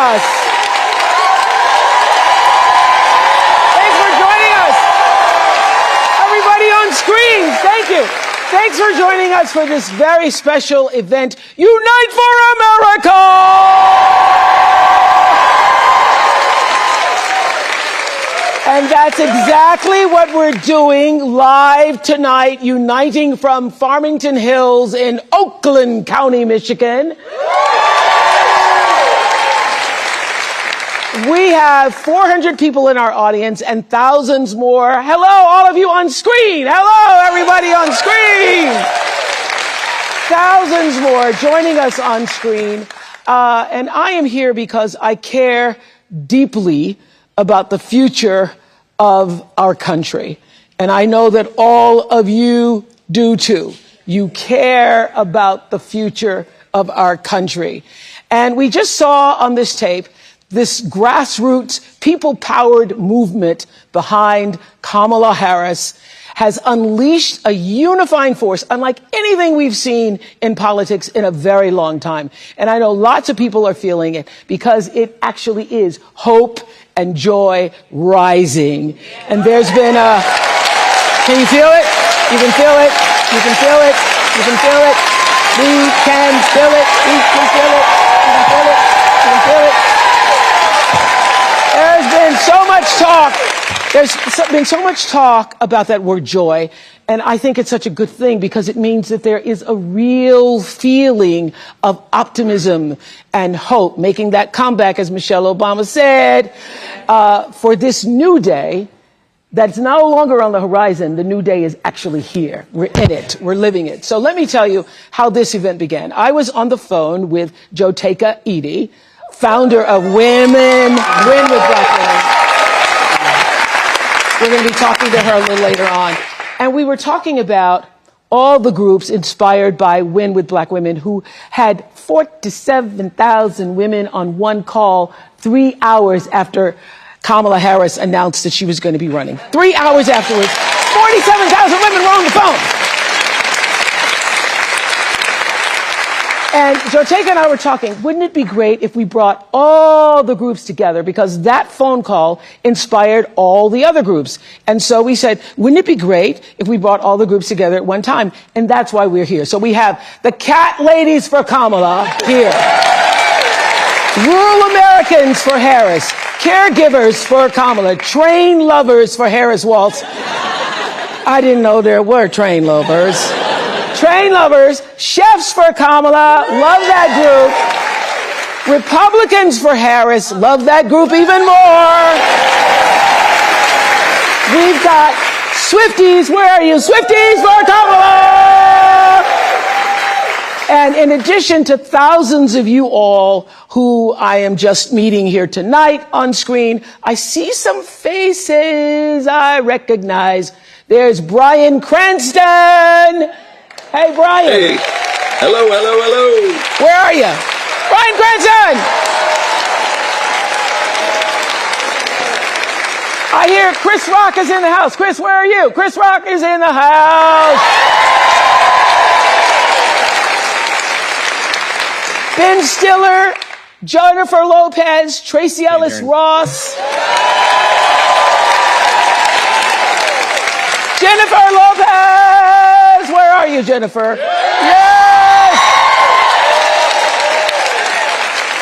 us. Thanks for joining us. Everybody on screen, thank you. Thanks for joining us for this very special event, Unite for America! And that's exactly what we're doing live tonight, uniting from Farmington Hills in Oakland County, Michigan. We have 400 people in our audience and thousands more. Hello, all of you on screen. Hello, everybody on screen. Thousands more joining us on screen. And I am here because I care deeply about the future of our country. And I know that all of you do too. You care about the future of our country. And we just saw on this tape this grassroots, people-powered movement behind Kamala Harris has unleashed a unifying force unlike anything we've seen in politics in a very long time. And I know lots of people are feeling it because it actually is hope and joy rising. And there's been a, can you feel it? You can feel it. You can feel it. You can feel it. We can feel it. We can feel it. You can feel it. You can feel it. There's been so much talk. There's been so much talk about that word joy. And I think it's such a good thing because it means that there is a real feeling of optimism and hope, making that comeback, as Michelle Obama said, for this new day that's no longer on the horizon. The new day is actually here. We're in it. We're living it. So let me tell you how this event began. I was on the phone with Joteka Edie, founder of Win with Black Women. We're going to be talking to her a little later on. And we were talking about all the groups inspired by Win with Black Women who had 47,000 women on one call 3 hours after Kamala Harris announced that she was going to be running. 3 hours afterwards, 47,000 women were on the phone. And Joteka and I were talking, wouldn't it be great if we brought all the groups together? Because that phone call inspired all the other groups. And so we said, wouldn't it be great if we brought all the groups together at one time? And that's why we're here. So we have the Cat Ladies for Kamala here. Rural Americans for Harris. Caregivers for Kamala. Train lovers for Harris Waltz. I didn't know there were train lovers. Train lovers, chefs for Kamala, love that group. Republicans for Harris, love that group even more. We've got Swifties, where are you? Swifties for Kamala! And in addition to thousands of you all who I am just meeting here tonight on screen, I see some faces I recognize. There's Brian Cranston. Hey, Brian. Hey. Hello, hello, hello. Where are you? Brian Cranston! I hear Chris Rock is in the house. Chris, where are you? Chris Rock is in the house. Ben Stiller, Jennifer Lopez, Tracy Ellis Ross. Jennifer Lopez! Where are you, Jennifer? Yes!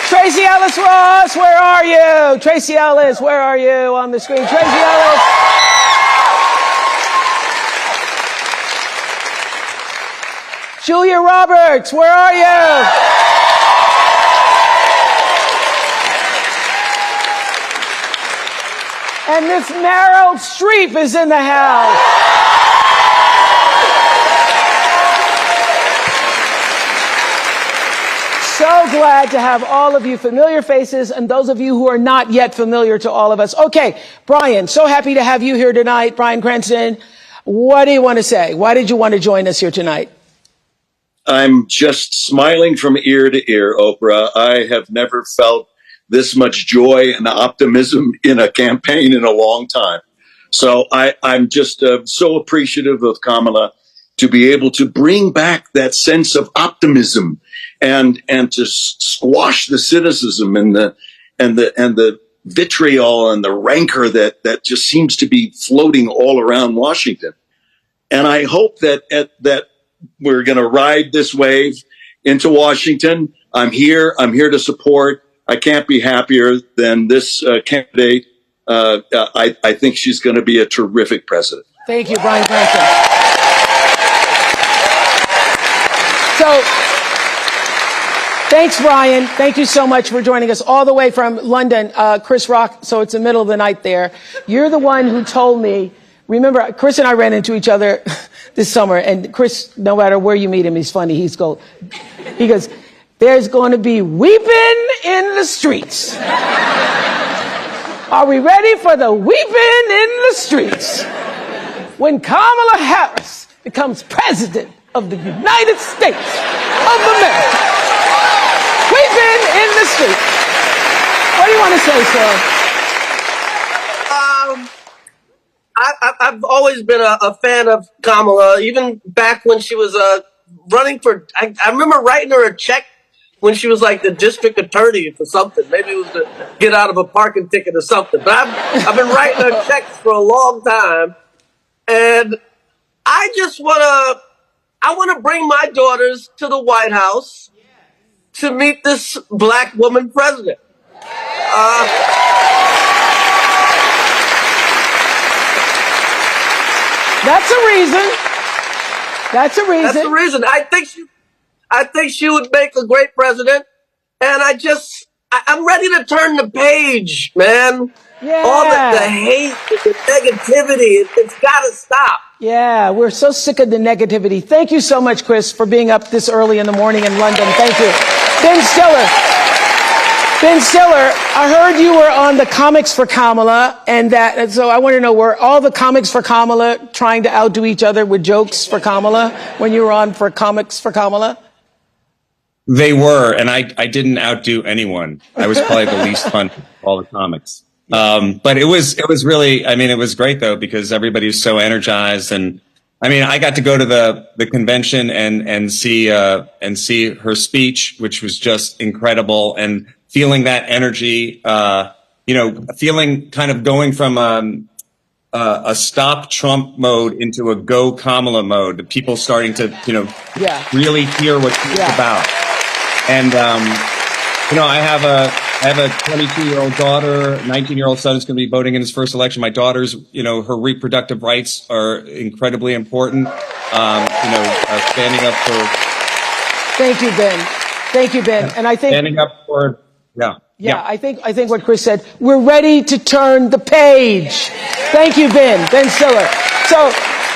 Tracy Ellis Ross, where are you? Tracy Ellis, where are you on the screen? Tracy Ellis. Julia Roberts, where are you? And Miss Meryl Streep is in the house. So glad to have all of you familiar faces and those of you who are not yet familiar to all of us. Okay, Brian, so happy to have you here tonight. Brian Cranston, what do you want to say? Why did you want to join us here tonight? I'm just smiling from ear to ear, Oprah. I have never felt this much joy and optimism in a campaign in a long time. So I'm just so appreciative of Kamala to be able to bring back that sense of optimism and to squash the cynicism and the vitriol and the rancor that just seems to be floating all around Washington. And I hope that we're going to ride this wave into Washington. I'm here to support. I can't be happier than this candidate. I think she's going to be a terrific president. Thank you, Brian Cranston. So, thanks, Brian. Thank you so much for joining us all the way from London. Chris Rock, so it's the middle of the night there. You're the one who told me, remember, Chris and I ran into each other this summer, and Chris, no matter where you meet him, he's funny. He goes, there's going to be weeping in the streets. Are we ready for the weeping in the streets? When Kamala Harris becomes president of the United States of America. Weeping in the streets. What do you want to say, sir? I've always been a fan of Kamala, even back when she was running for. I remember writing her a check when she was like the district attorney for something. Maybe it was to get out of a parking ticket or something. But I've been writing her checks for a long time, and I just want to bring my daughters to the White House to meet this black woman president. That's a reason. That's a reason. That's the reason. I think she would make a great president. And I'm ready to turn the page, man. Yeah. All the hate, the negativity, it's got to stop. Yeah, we're so sick of the negativity. Thank you so much, Chris, for being up this early in the morning in London. Thank you. Ben Stiller, I heard you were on the Comics for Kamala, and so I want to know, were all the Comics for Kamala trying to outdo each other with jokes for Kamala when you were on for Comics for Kamala? They were, and I didn't outdo anyone. I was probably the least fun of all the comics. But it was really, I mean, it was great though, because everybody was so energized. And I mean, I got to go to the convention and see her speech, which was just incredible, and feeling that energy, feeling kind of going from a stop Trump mode into a go Kamala mode, the people starting to, really hear what she's about. And, I have a 22-year-old daughter, 19-year-old son is going to be voting in his first election. My daughter's, her reproductive rights are incredibly important. Standing up for. Thank you, Ben. Thank you, Ben. And I think standing up for, yeah. I think what Chris said, we're ready to turn the page. Thank you, Ben Stiller. So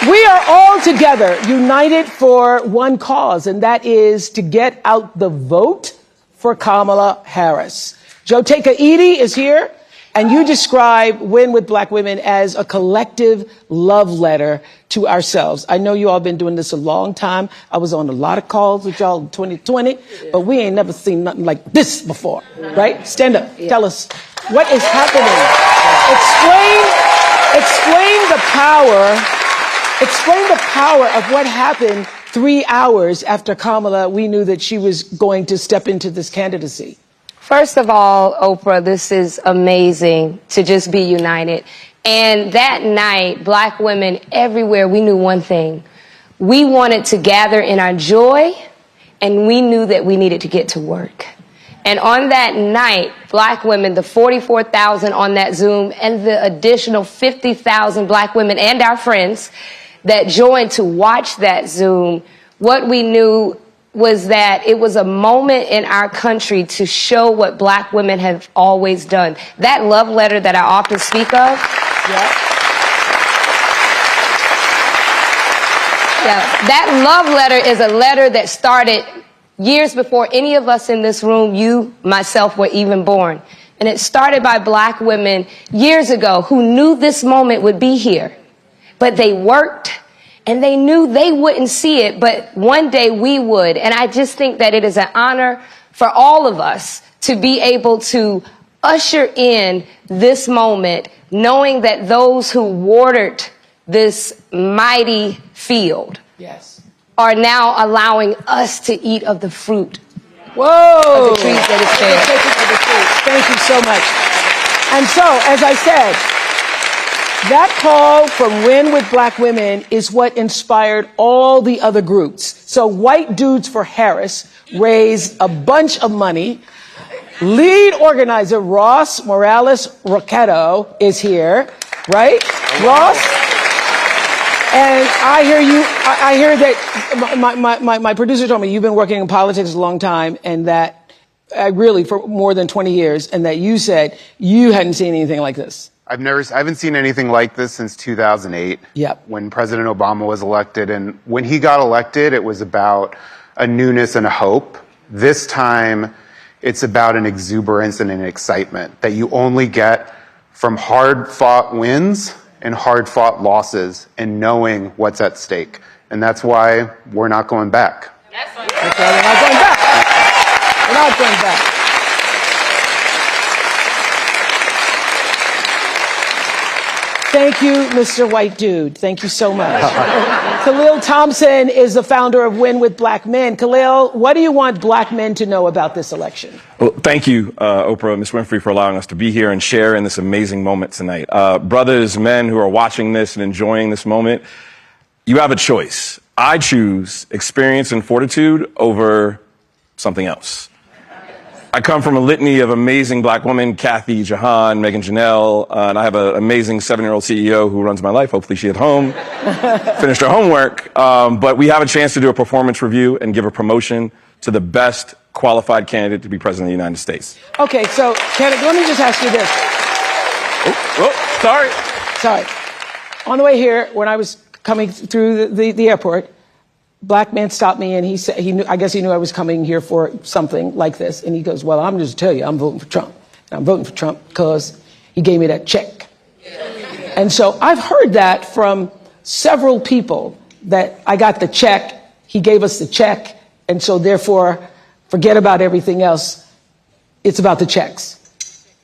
we are all together, united for one cause, and that is to get out the vote for Kamala Harris. Joteka Edie is here, and you describe Win with Black Women as a collective love letter to ourselves. I know you all been doing this a long time. I was on a lot of calls with y'all in 2020, but we ain't never seen nothing like this before, right? Stand up. Yeah. Tell us what is happening. Explain the power of what happened 3 hours after Kamala, we knew that she was going to step into this candidacy. First of all, Oprah, this is amazing to just be united. And that night, Black women everywhere, we knew one thing. We wanted to gather in our joy, and we knew that we needed to get to work. And on that night, Black women, the 44,000 on that Zoom, and the additional 50,000 Black women and our friends that joined to watch that Zoom, what we knew was that it was a moment in our country to show what Black women have always done. That love letter that I often speak of, that love letter is a letter that started years before any of us in this room, you, myself, were even born. And it started by Black women years ago who knew this moment would be here. But they worked, and they knew they wouldn't see it, but one day we would. And I just think that it is an honor for all of us to be able to usher in this moment, knowing that those who watered this mighty field are now allowing us to eat of the fruit Whoa. of the trees that is there. Thank you so much. And so, as I said, that call from Win with Black Women is what inspired all the other groups. So White Dudes for Harris raised a bunch of money. Lead organizer Ross Morales Roquetto is here, right? Ross? And I hear that my producer told me you've been working in politics a long time, and that really for more than 20 years, and that you said you hadn't seen anything like this. I haven't seen anything like this since 2008. Yep. When President Obama was elected. And when he got elected, it was about a newness and a hope. This time, it's about an exuberance and an excitement that you only get from hard-fought wins and hard-fought losses and knowing what's at stake. And that's why we're not going back. That's why we're not going back. We're not going back. Thank you, Mr. White Dude. Thank you so much. Khalil Thompson is the founder of Win with Black Men. Khalil, what do you want black men to know about this election? Well, thank you, Oprah, Ms. Winfrey, for allowing us to be here and share in this amazing moment tonight. Brothers, men who are watching this and enjoying this moment, you have a choice. I choose experience and fortitude over something else. I come from a litany of amazing black women, Kathy, Jahan, Megan Janelle, and I have an amazing 7-year-old CEO who runs my life. Hopefully she's at home, finished her homework. But we have a chance to do a performance review and give a promotion to the best qualified candidate to be president of the United States. Okay, so let me just ask you this. Sorry. On the way here, when I was coming through the airport, black man stopped me, and he said I guess he knew I was coming here for something like this, and he goes, "Well, I'm just tell you, I'm voting for Trump. And I'm voting for Trump because he gave me that check." And so I've heard that from several people, that I got the check, he gave us the check, and so therefore forget about everything else. It's about the checks.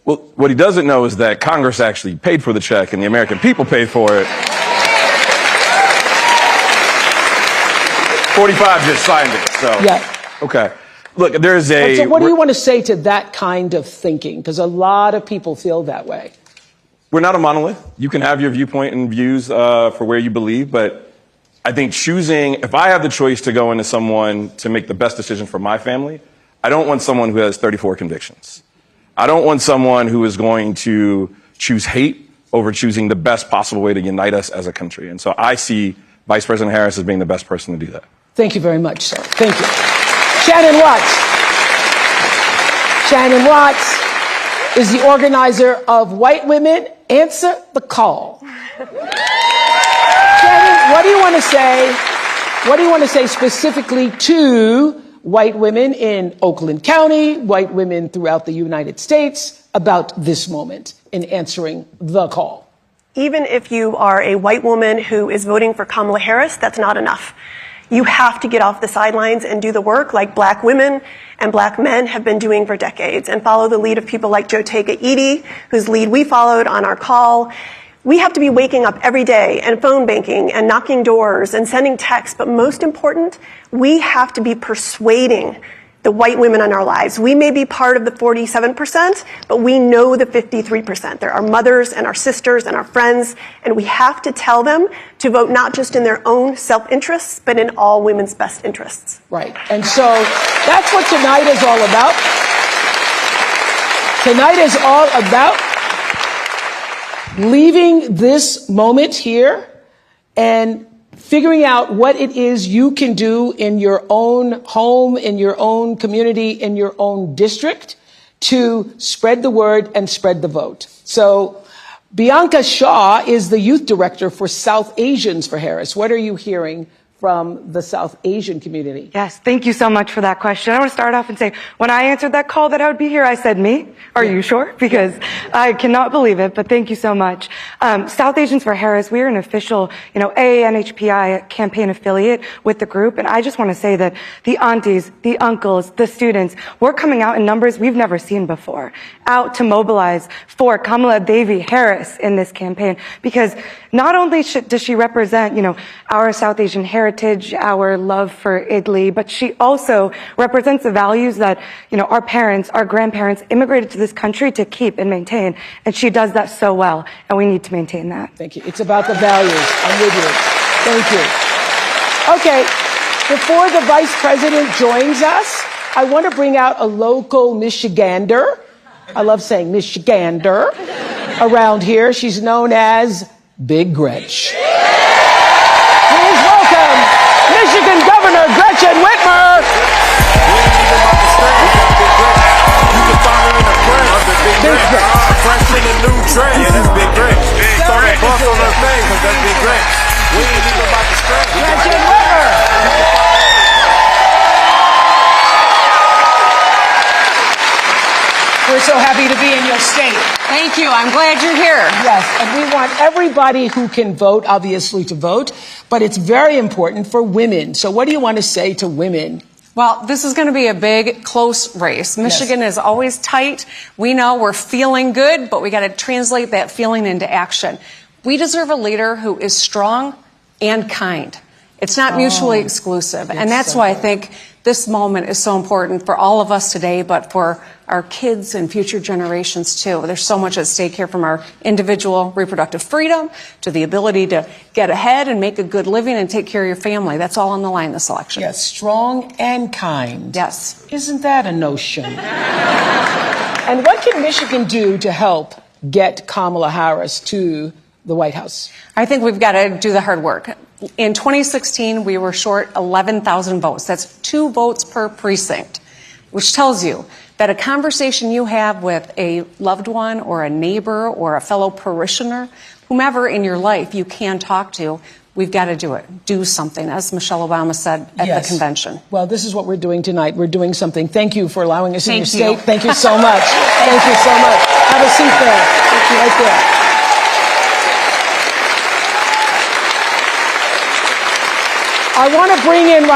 Well, what he doesn't know is that Congress actually paid for the check and the American people paid for it. 45 just signed it, so. Yeah. Okay. Look, there's So what do you want to say to that kind of thinking? Because a lot of people feel that way. We're not a monolith. You can have your viewpoint and views for where you believe, but I think if I have the choice to go into someone to make the best decision for my family, I don't want someone who has 34 convictions. I don't want someone who is going to choose hate over choosing the best possible way to unite us as a country. And so I see Vice President Harris as being the best person to do that. Thank you very much, sir. Thank you. Shannon Watts. Shannon Watts is the organizer of White Women Answer the Call. Shannon, what do you want to say? What do you want to say specifically to white women in Oakland County, white women throughout the United States about this moment in answering the call? Even if you are a white woman who is voting for Kamala Harris, that's not enough. You have to get off the sidelines and do the work like black women and black men have been doing for decades, and follow the lead of people like Jotega Edie, whose lead we followed on our call. We have to be waking up every day and phone banking and knocking doors and sending texts, but most important, we have to be persuading the white women in our lives. We may be part of the 47%, but we know the 53%. They're our mothers and our sisters and our friends, and we have to tell them to vote not just in their own self-interests, but in all women's best interests. Right. And so that's what tonight is all about. Tonight is all about leaving this moment here and figuring out what it is you can do in your own home, in your own community, in your own district to spread the word and spread the vote. So Bianca Shaw is the youth director for South Asians for Harris. What are you hearing from the South Asian community? Yes, thank you so much for that question. I want to start off and say, when I answered that call that I would be here, I said, me? Are you sure? Because I cannot believe it, but thank you so much. South Asians for Harris, we are an official, AANHPI campaign affiliate with the group, and I just want to say that the aunties, the uncles, the students, we're coming out in numbers we've never seen before, out to mobilize for Kamala Devi Harris in this campaign, because not only does she represent, our South Asian heritage heritage, our love for Italy, but she also represents the values that, our parents, our grandparents immigrated to this country to keep and maintain. And she does that so well, and we need to maintain that. Thank you. It's about the values. I'm with you. Thank you. Okay, before the Vice President joins us, I want to bring out a local Michigander. I love saying Michigander around here. She's known as Big Gretch. Please welcome Michigan Governor Gretchen Whitmer. Big Gretch. Fresh in the new trend. Yeah, that's Big Gretch. Started bust on her face because that's Big Gretch. We ain't even about to stretch. Gretchen Whitmer. We're so happy to be in your state. Thank you. I'm glad you're here. Yes, and we want everybody who can vote, obviously, to vote, but it's very important for women. So what do you want to say to women? Well, this is going to be a big, close race. Michigan is always tight. We know we're feeling good, but we got to translate that feeling into action. We deserve a leader who is strong and kind. It's not mutually exclusive. And that's why I think this moment is so important for all of us today, but for our kids and future generations too. There's so much at stake here, from our individual reproductive freedom to the ability to get ahead and make a good living and take care of your family. That's all on the line this election. Yes, strong and kind. Yes. Isn't that a notion? And what can Michigan do to help get Kamala Harris to the White House? I think we've got to do the hard work. In 2016, we were short 11,000 votes. That's 2 votes per precinct, which tells you that a conversation you have with a loved one or a neighbor or a fellow parishioner, whomever in your life you can talk to, we've got to do it. Do something, as Michelle Obama said at the convention. Well, this is what we're doing tonight. We're doing something. Thank you for allowing us in your Thank you. state. Thank you so much. Thank you so much. Have a seat there. Thank you. Right there. I want to bring in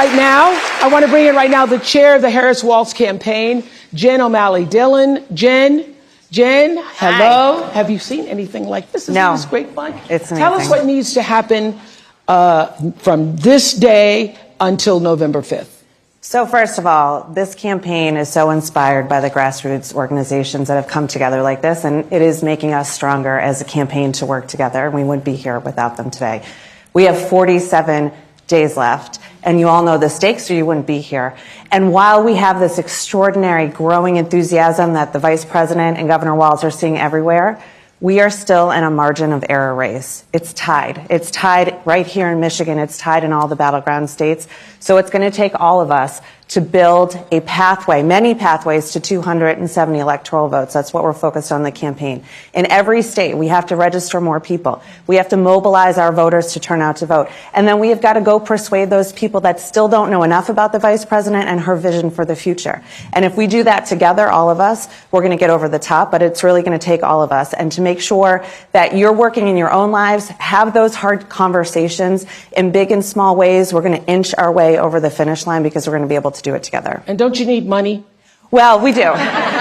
right now the chair of the Harris Waltz campaign, Jen O'Malley Dillon. Jen, hello. Hi. Have you seen anything like this? Isn't this great fun? It's amazing. Tell us what needs to happen from this day until November 5th. So first of all, this campaign is so inspired by the grassroots organizations that have come together like this, and it is making us stronger as a campaign to work together. We wouldn't be here without them today. We have 47 days left, and you all know the stakes, or you wouldn't be here. And while we have this extraordinary growing enthusiasm that the Vice President and Governor Walz are seeing everywhere, we are still in a margin of error race. It's tied. It's tied right here in Michigan. It's tied in all the battleground states. So it's going to take all of us to build a pathway, many pathways to 270 electoral votes. That's what we're focused on in the campaign. In every state, we have to register more people. We have to mobilize our voters to turn out to vote. And then we have got to go persuade those people that still don't know enough about the Vice President and her vision for the future. And if we do that together, all of us, we're going to get over the top, but it's really going to take all of us. And to make sure that you're working in your own lives, have those hard conversations in big and small ways. We're going to inch our way over the finish line because we're going to be able to do it together. And don't you need money? Well, we do.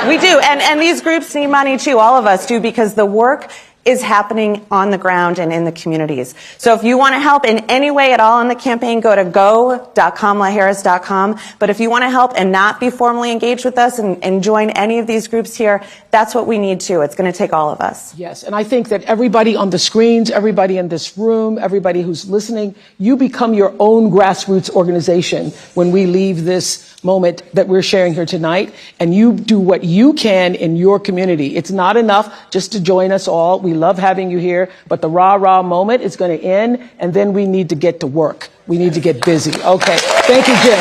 We do. And these groups need money too. All of us do, because the work is happening on the ground and in the communities. So if you want to help in any way at all in the campaign, go to go.kamalaharris.com. But if you want to help and not be formally engaged with us and join any of these groups here, that's what we need too. It's going to take all of us. Yes, and I think that everybody on the screens, everybody in this room, everybody who's listening, you become your own grassroots organization when we leave this moment that we're sharing here tonight, and you do what you can in your community. It's not enough just to join us all. We love having you here, but the rah-rah moment is going to end, and then we need to get to work. We need to get busy. Okay, thank you, Jim.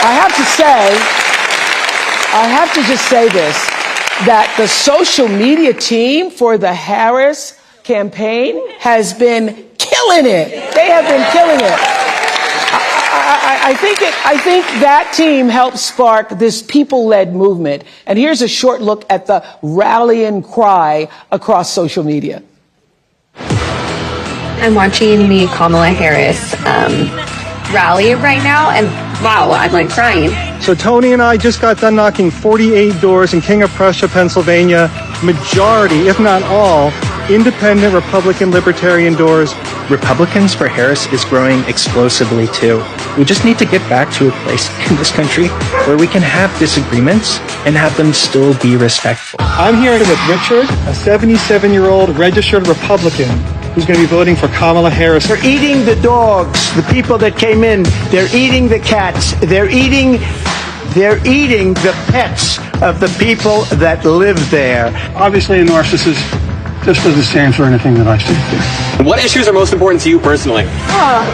I have to just say this, that the social media team for the Harris campaign has been killing it. They have been killing it. I think that team helped spark this people-led movement. And here's a short look at the rallying cry across social media. I'm watching the Kamala Harris rally right now, and wow, I'm like crying. So Tony and I just got done knocking 48 doors in King of Prussia, Pennsylvania. Majority, if not all, independent Republican libertarian doors. Republicans for Harris is growing explosively too. We just need to get back to a place in this country where we can have disagreements and have them still be respectful. I'm here with Richard, a 77-year-old registered Republican who's going to be voting for Kamala Harris. They're eating the dogs, the people that came in. They're eating the cats. They're eating the pets of the people that live there. Obviously, a narcissist just doesn't stand for anything that I stand for. What issues are most important to you personally?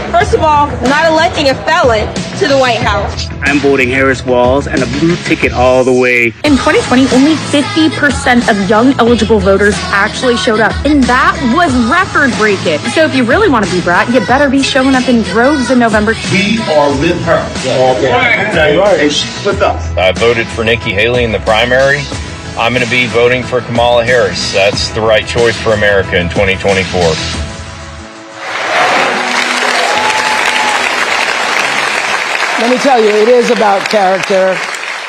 First of all, not electing a felon to the White House. I'm voting Harris Walls and a blue ticket all the way. In 2020, only 50% of young eligible voters actually showed up, and that was record-breaking. So if you really want to be brat, you better be showing up in droves in November. We are with her. And she's with us. I voted for Nikki Haley in the primary. I'm going to be voting for Kamala Harris. That's the right choice for America in 2024. Let me tell you, it is about character,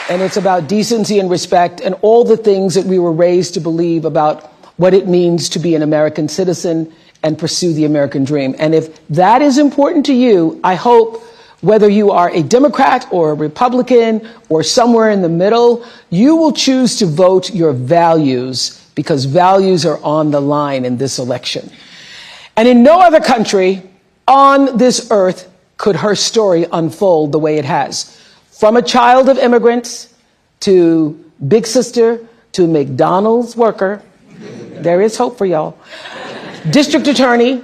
and it's about decency and respect, and all the things that we were raised to believe about what it means to be an American citizen and pursue the American dream. And if that is important to you, I hope, whether you are a Democrat or a Republican or somewhere in the middle, you will choose to vote your values, because values are on the line in this election. And in no other country on this earth could her story unfold the way it has. From a child of immigrants to big sister to McDonald's worker, there is hope for y'all. District attorney,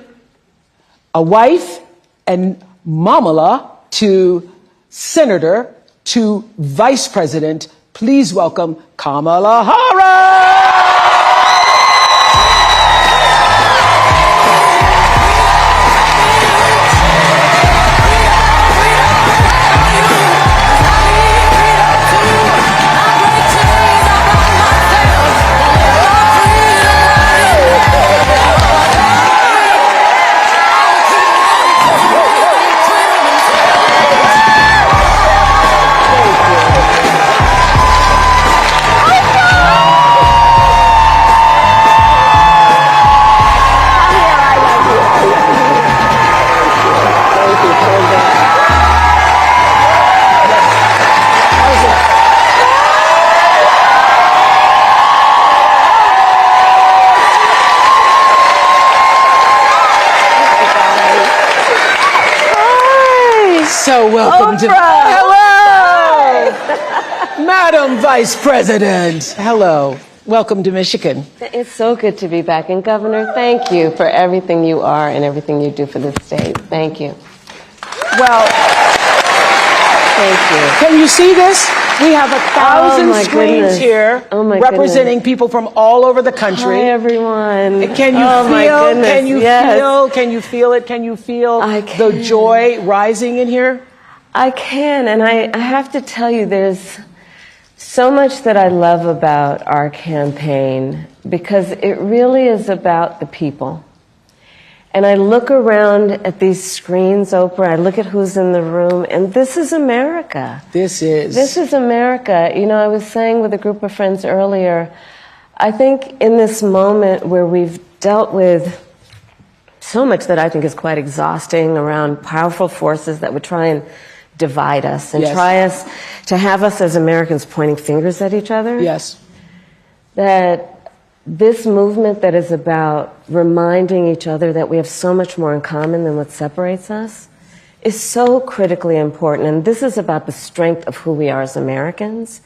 a wife, and mamala, to senator, to vice president. Please welcome Kamala Harris. So welcome to hello, Madam Vice President. Hello, welcome to Michigan. It's so good to be back, and Governor, thank you for everything you are and everything you do for the state. Thank you. Well, thank you. Can you see this? We have 1,000 screens here representing people from all over the country. Hi, everyone. Can you feel? Can you feel? Can you feel it? Can you feel the joy rising in here? I can, and I have to tell you, there's so much that I love about our campaign, because it really is about the people. And I look around at these screens, Oprah, I look at who's in the room, and this is America. This is America. You know, I was saying with a group of friends earlier, I think in this moment where we've dealt with so much that I think is quite exhausting around powerful forces that would try and divide us and try us to have us as Americans pointing fingers at each other. Yes. That this movement that is about reminding each other that we have so much more in common than what separates us is so critically important. And this is about the strength of who we are as Americans.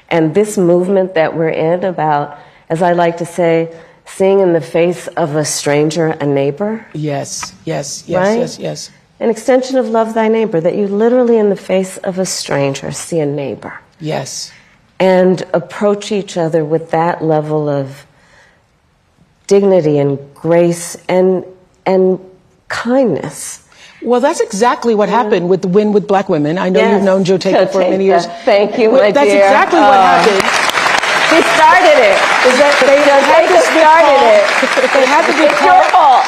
And this movement that we're in about, as I like to say, seeing in the face of a stranger a neighbor. Yes, yes, yes, right? yes, yes. An extension of love thy neighbor, that you literally in the face of a stranger see a neighbor. Yes. And approach each other with that level of dignity and grace and kindness. Well, that's exactly what happened with the Win with Black Women. I know you've known Joe Taker for many years. Thank you, my That's dear. exactly what happened. He started it. is that they had this big call. They had the big call.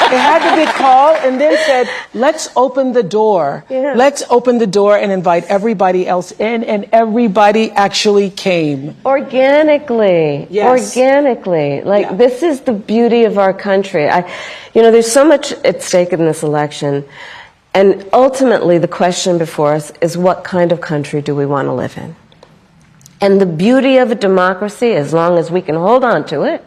They had the big call and then said, let's open the door. Yeah. Let's open the door and invite everybody else in, and everybody actually came. Organically. Yes. Organically. Like, this is the beauty of our country. There's so much at stake in this election. And ultimately, the question before us is, what kind of country do we want to live in? And the beauty of a democracy, as long as we can hold on to it,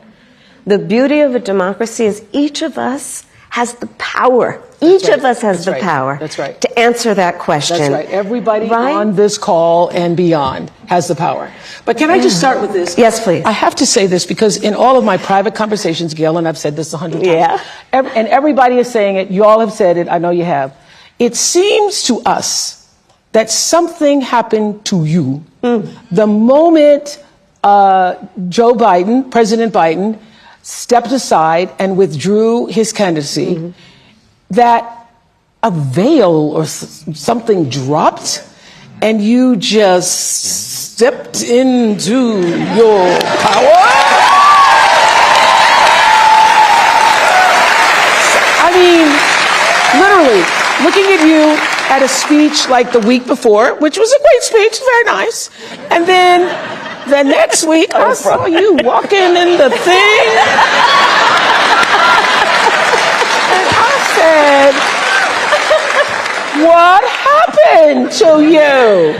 the beauty of a democracy is each of us has the power. Each of us has the power to answer that question. That's right. Everybody on this call and beyond has the power. But can I just start with this? Yes, please. I have to say this because in all of my private conversations, Gail, and I've said this 100 times, and everybody is saying it, you all have said it, I know you have. It seems to us that something happened to you the moment President Biden, stepped aside and withdrew his candidacy, that a veil or something dropped and you just stepped into your power. I mean, literally, looking at you at a speech like the week before, which was a great speech, very nice, and then the next week I saw you walking in the thing, and I said, what happened to you?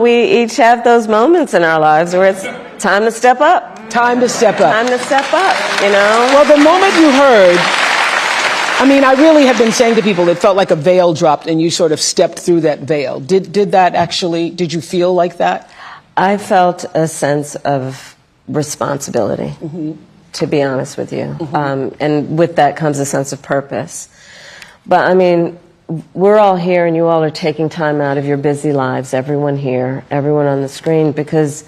We each have those moments in our lives where it's time to step up. Time to step up. Time to step up, Well, the moment you heard, I really have been saying to people, it felt like a veil dropped and you sort of stepped through that veil. Did you feel like that? I felt a sense of responsibility, to be honest with you. And with that comes a sense of purpose. But we're all here and you all are taking time out of your busy lives, everyone here, everyone on the screen, because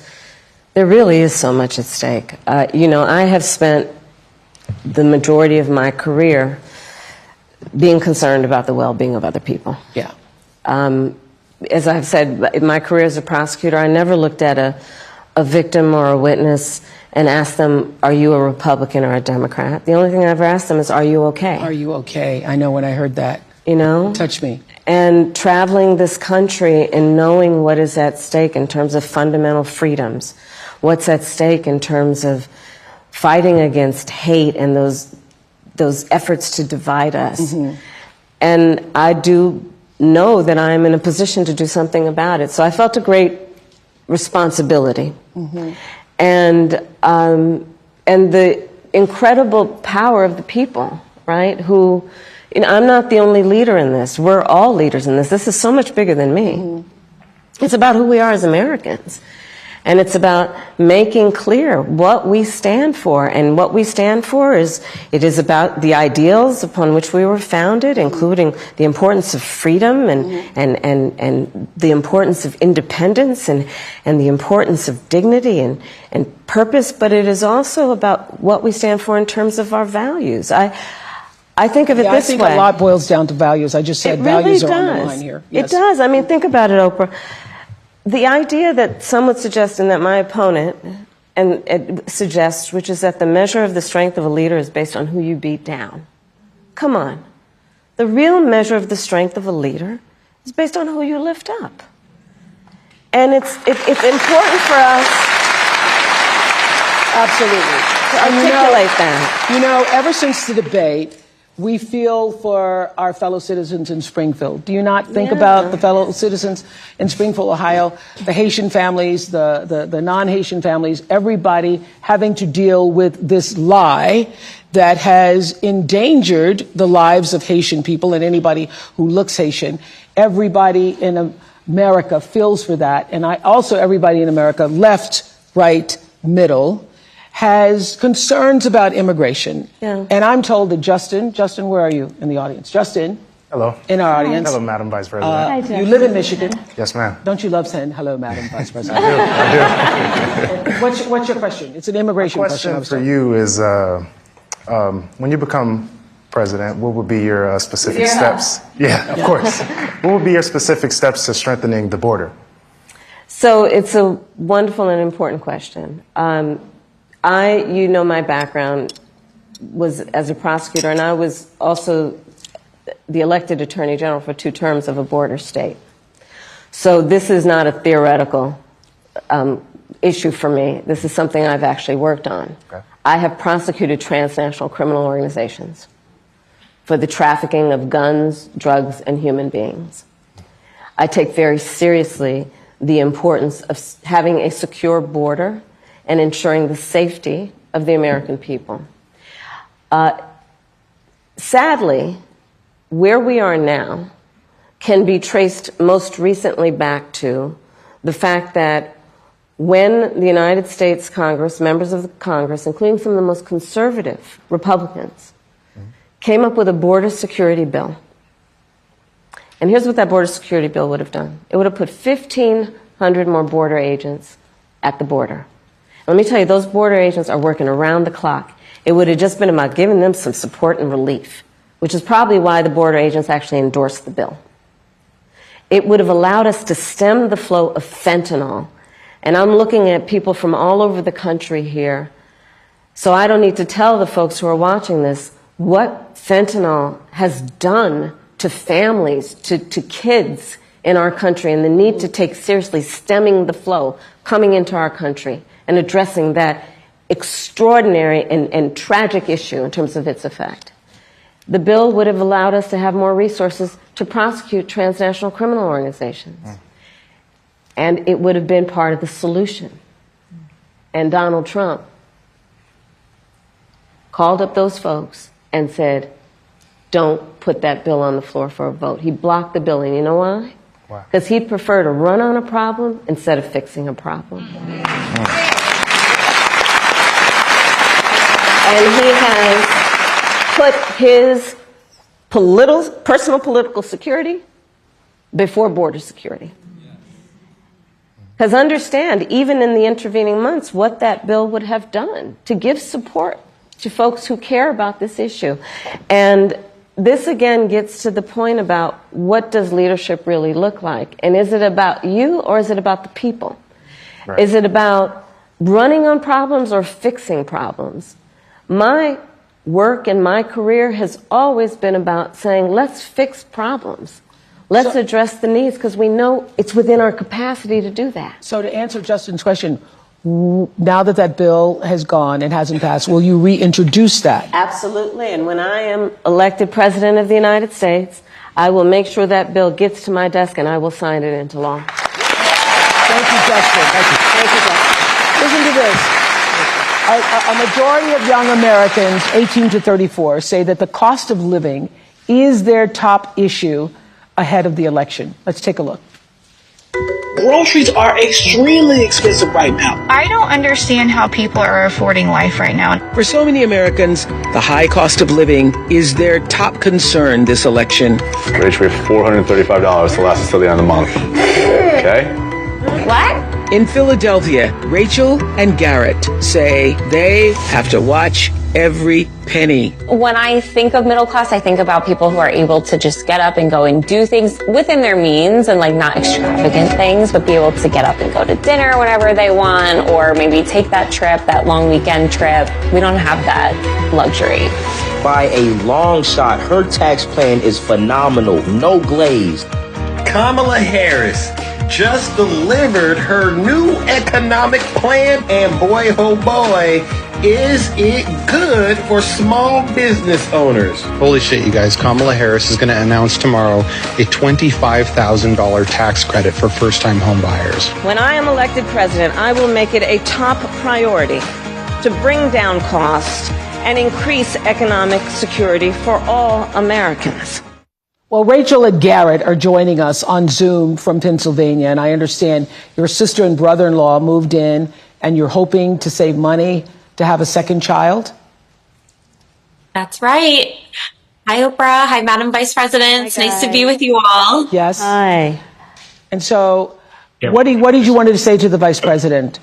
there really is so much at stake. I have spent the majority of my career being concerned about the well-being of other people. Yeah. As I've said, my career as a prosecutor, I never looked at a victim or a witness and asked them, are you a Republican or a Democrat? The only thing I ever asked them is, are you okay? Are you okay? I know when I heard that. Touched me. And traveling this country and knowing what is at stake in terms of fundamental freedoms, what's at stake in terms of fighting against hate and those efforts to divide us. And I do know that I'm in a position to do something about it. So I felt a great responsibility. And the incredible power of the people, right? Who, I'm not the only leader in this. We're all leaders in this. This is so much bigger than me. It's about who we are as Americans. And it's about making clear what we stand for. And what we stand for it is about the ideals upon which we were founded, including the importance of freedom and the importance of independence and the importance of dignity and purpose. But it is also about what we stand for in terms of our values. I think of it this way. I think a lot boils down to values. I just said values are on the line here. It does. Think about it, Oprah. The idea that some would suggest, and that my opponent suggests, which is that the measure of the strength of a leader is based on who you beat down. Come on. The real measure of the strength of a leader is based on who you lift up. And it's important for us to articulate that. Ever since the debate, we feel for our fellow citizens in Springfield. Do you not think about the fellow citizens in Springfield, Ohio, the Haitian families, the non-Haitian families, everybody having to deal with this lie that has endangered the lives of Haitian people and anybody who looks Haitian? Everybody in America feels for that. And everybody in America, left, right, middle, has concerns about immigration. And I'm told that Justin, where are you in the audience? Justin. Hello. In our audience. Hello, Madam Vice President. You live in Michigan. Yes, ma'am. Don't you love saying hello, Madam Vice President? I do. What's your question? It's an immigration question. My question for you is, when you become president, what would be your specific steps? Yeah, of course. What would be your specific steps to strengthening the border? So it's a wonderful and important question. You know, my background was as a prosecutor, and I was also the elected Attorney General for 2 terms of a border state. So this is not a theoretical issue for me. This is something I've actually worked on. Okay. I have prosecuted transnational criminal organizations for the trafficking of guns, drugs, and human beings. I take very seriously the importance of having a secure border and ensuring the safety of the American people. Sadly, where we are now can be traced most recently back to the fact that when the United States Congress, members of the Congress, including some of the most conservative Republicans, came up with a border security bill. And here's what that border security bill would have done. It would have put 1,500 more border agents at the border. Let me tell you, those border agents are working around the clock. It would have just been about giving them some support and relief, which is probably why the border agents actually endorsed the bill. It would have allowed us to stem the flow of fentanyl. And I'm looking at people from all over the country here, so I don't need to tell the folks who are watching this what fentanyl has done to families, to kids in our country, and the need to take seriously stemming the flow coming into our country and addressing that extraordinary and tragic issue in terms of its effect. The bill would have allowed us to have more resources to prosecute transnational criminal organizations. And it would have been part of the solution. And Donald Trump called up those folks and said, don't put that bill on the floor for a vote. He blocked the bill, and you know why? Why? Because he'd prefer to run on a problem instead of fixing a problem. And he has put his personal political security before border security. Because understand, even in the intervening months, what that bill would have done to give support to folks who care about this issue. And this again gets to the point about what does leadership really look like? And is it about you or is it about the people? Right. Is it about running on problems or fixing problems? My work and my career has always been about saying, let's fix problems. Let's address the needs, because we know it's within our capacity to do that. So to answer Justin's question, now that that bill has gone and hasn't passed, will you reintroduce that? Absolutely. And when I am elected President of the United States, I will make sure that bill gets to my desk and I will sign it into law. Thank you, Justin. Thank you. Thank you, Justin. Listen to this. A majority of young Americans, 18 to 34, say that the cost of living is their top issue ahead of the election. Let's take a look. Groceries are extremely expensive right now. I don't understand how people are affording life right now. For so many Americans, the high cost of living is their top concern this election. Rich, we have $435 to last us till the end of the month. Okay? What? In Philadelphia, Rachel and Garrett say they have to watch every penny. When I think of middle class, I think about people who are able to just get up and go and do things within their means, and like not extravagant things, but be able to get up and go to dinner whenever they want, or maybe take that trip, that long weekend trip. We don't have that luxury. By a long shot, her tax plan is phenomenal, no glaze. Kamala Harris just delivered her new economic plan, and boy, oh boy, is it good for small business owners. Holy shit, you guys. Kamala Harris is going to announce tomorrow a $25,000 tax credit for first-time home buyers. When I am elected president, I will make it a top priority to bring down costs and increase economic security for all Americans. Well, Rachel and Garrett are joining us on Zoom from Pennsylvania, and I understand your sister and brother-in-law moved in, and you're hoping to save money to have a second child? That's right. Hi, Oprah. Hi, Madam Vice President. It's nice to be with you all. Yes. Hi. And so, what did you want to say to the Vice President?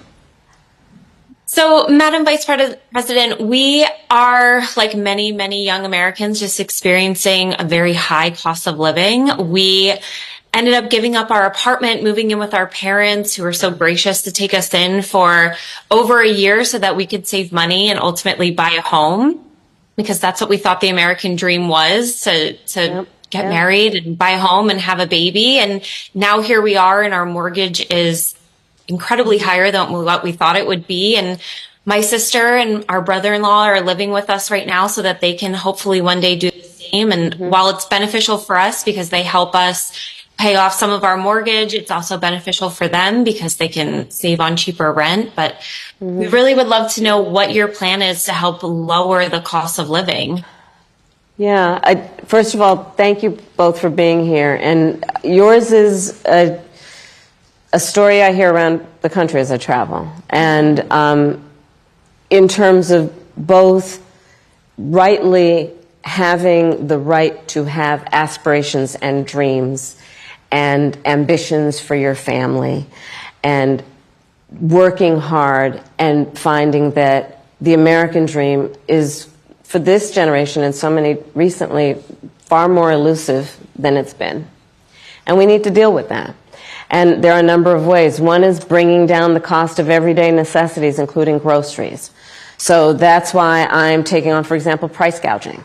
So, Madam Vice President, we are, like many, many young Americans, just experiencing a very high cost of living. We ended up giving up our apartment, moving in with our parents who were so gracious to take us in for over a year so that we could save money and ultimately buy a home, because that's what we thought the American dream was, to get married and buy a home and have a baby. And now here we are, and our mortgage is incredibly higher than what we thought it would be. And my sister and our brother-in-law are living with us right now so that they can hopefully one day do the same. And while it's beneficial for us because they help us pay off some of our mortgage, it's also beneficial for them because they can save on cheaper rent. But we really would love to know what your plan is to help lower the cost of living. Yeah, first of all, thank you both for being here. And yours is a story I hear around the country as I travel. And in terms of both rightly having the right to have aspirations and dreams and ambitions for your family, and working hard and finding that the American dream is, for this generation and so many recently, far more elusive than it's been. And we need to deal with that. And there are a number of ways. One is bringing down the cost of everyday necessities, including groceries. So that's why I'm taking on, for example, price gouging.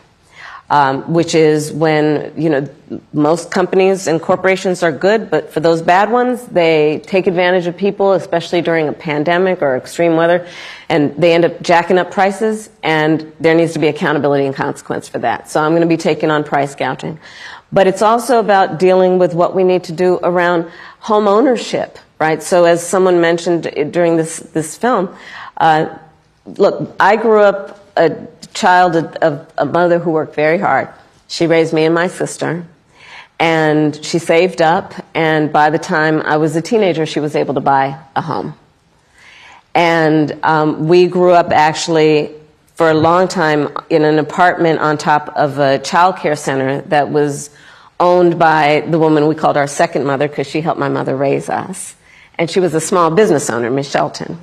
Which is when, most companies and corporations are good, but for those bad ones, they take advantage of people, especially during a pandemic or extreme weather, and they end up jacking up prices, and there needs to be accountability and consequence for that. So I'm going to be taking on price gouging. But it's also about dealing with what we need to do around home ownership, right? So as someone mentioned during this film, look, I grew up a child of a mother who worked very hard. She raised me and my sister, and she saved up, and by the time I was a teenager, she was able to buy a home. And we grew up actually for a long time in an apartment on top of a child care center that was owned by the woman we called our second mother because she helped my mother raise us. And she was a small business owner, Miss Shelton.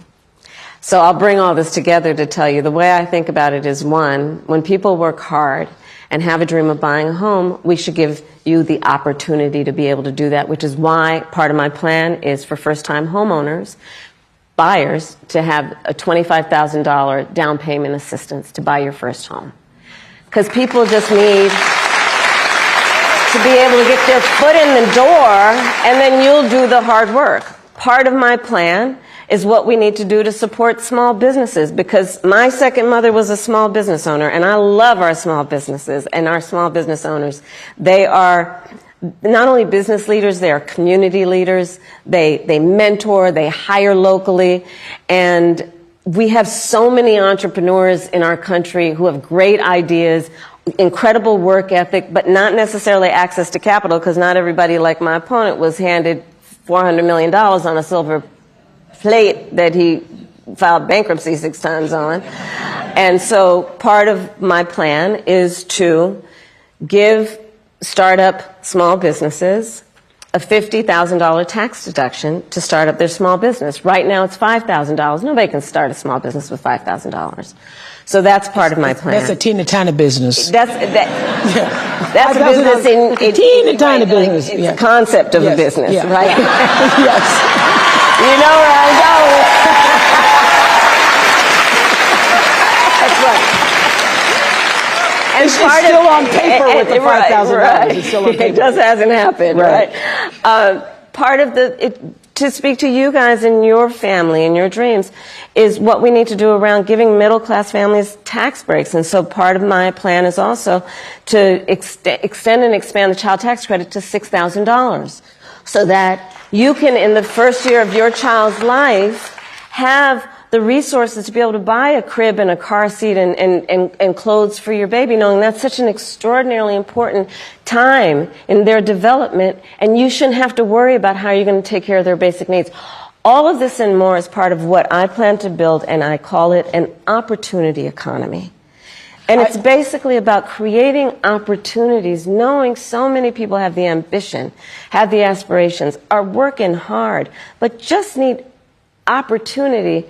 So I'll bring all this together to tell you the way I think about it is, one, when people work hard and have a dream of buying a home, we should give you the opportunity to be able to do that, which is why part of my plan is for first-time homeowners, buyers, to have a $25,000 down payment assistance to buy your first home. Because people just need to be able to get their foot in the door, and then you'll do the hard work. Part of my plan is what we need to do to support small businesses, because my second mother was a small business owner, and I love our small businesses and our small business owners. They are not only business leaders, they are community leaders. They mentor, they hire locally, and we have so many entrepreneurs in our country who have great ideas, incredible work ethic, but not necessarily access to capital, because not everybody, like my opponent, was handed $400 million on a silver plate that he filed bankruptcy 6 times on. And so part of my plan is to give startup small businesses a $50,000 tax deduction to start up their small business. Right now it's $5,000. Nobody can start a small business with $5,000. So that's part of my plan. That's a teeny-tiny business. That's a business in teeny-tiny business. It's a concept of a business, right? Yes. You know where I'm going. That's right. And it's still on paper with the $5,000. Right. It's still on paper. It just hasn't happened, right? Part of to speak to you guys and your family and your dreams is what we need to do around giving middle-class families tax breaks. And so part of my plan is also to extend and expand the child tax credit to $6,000 so that you can, in the first year of your child's life, have the resources to be able to buy a crib and a car seat and clothes for your baby, knowing that's such an extraordinarily important time in their development, and you shouldn't have to worry about how you're going to take care of their basic needs. All of this and more is part of what I plan to build, and I call it an opportunity economy. And it's basically about creating opportunities, knowing so many people have the ambition, have the aspirations, are working hard, but just need opportunity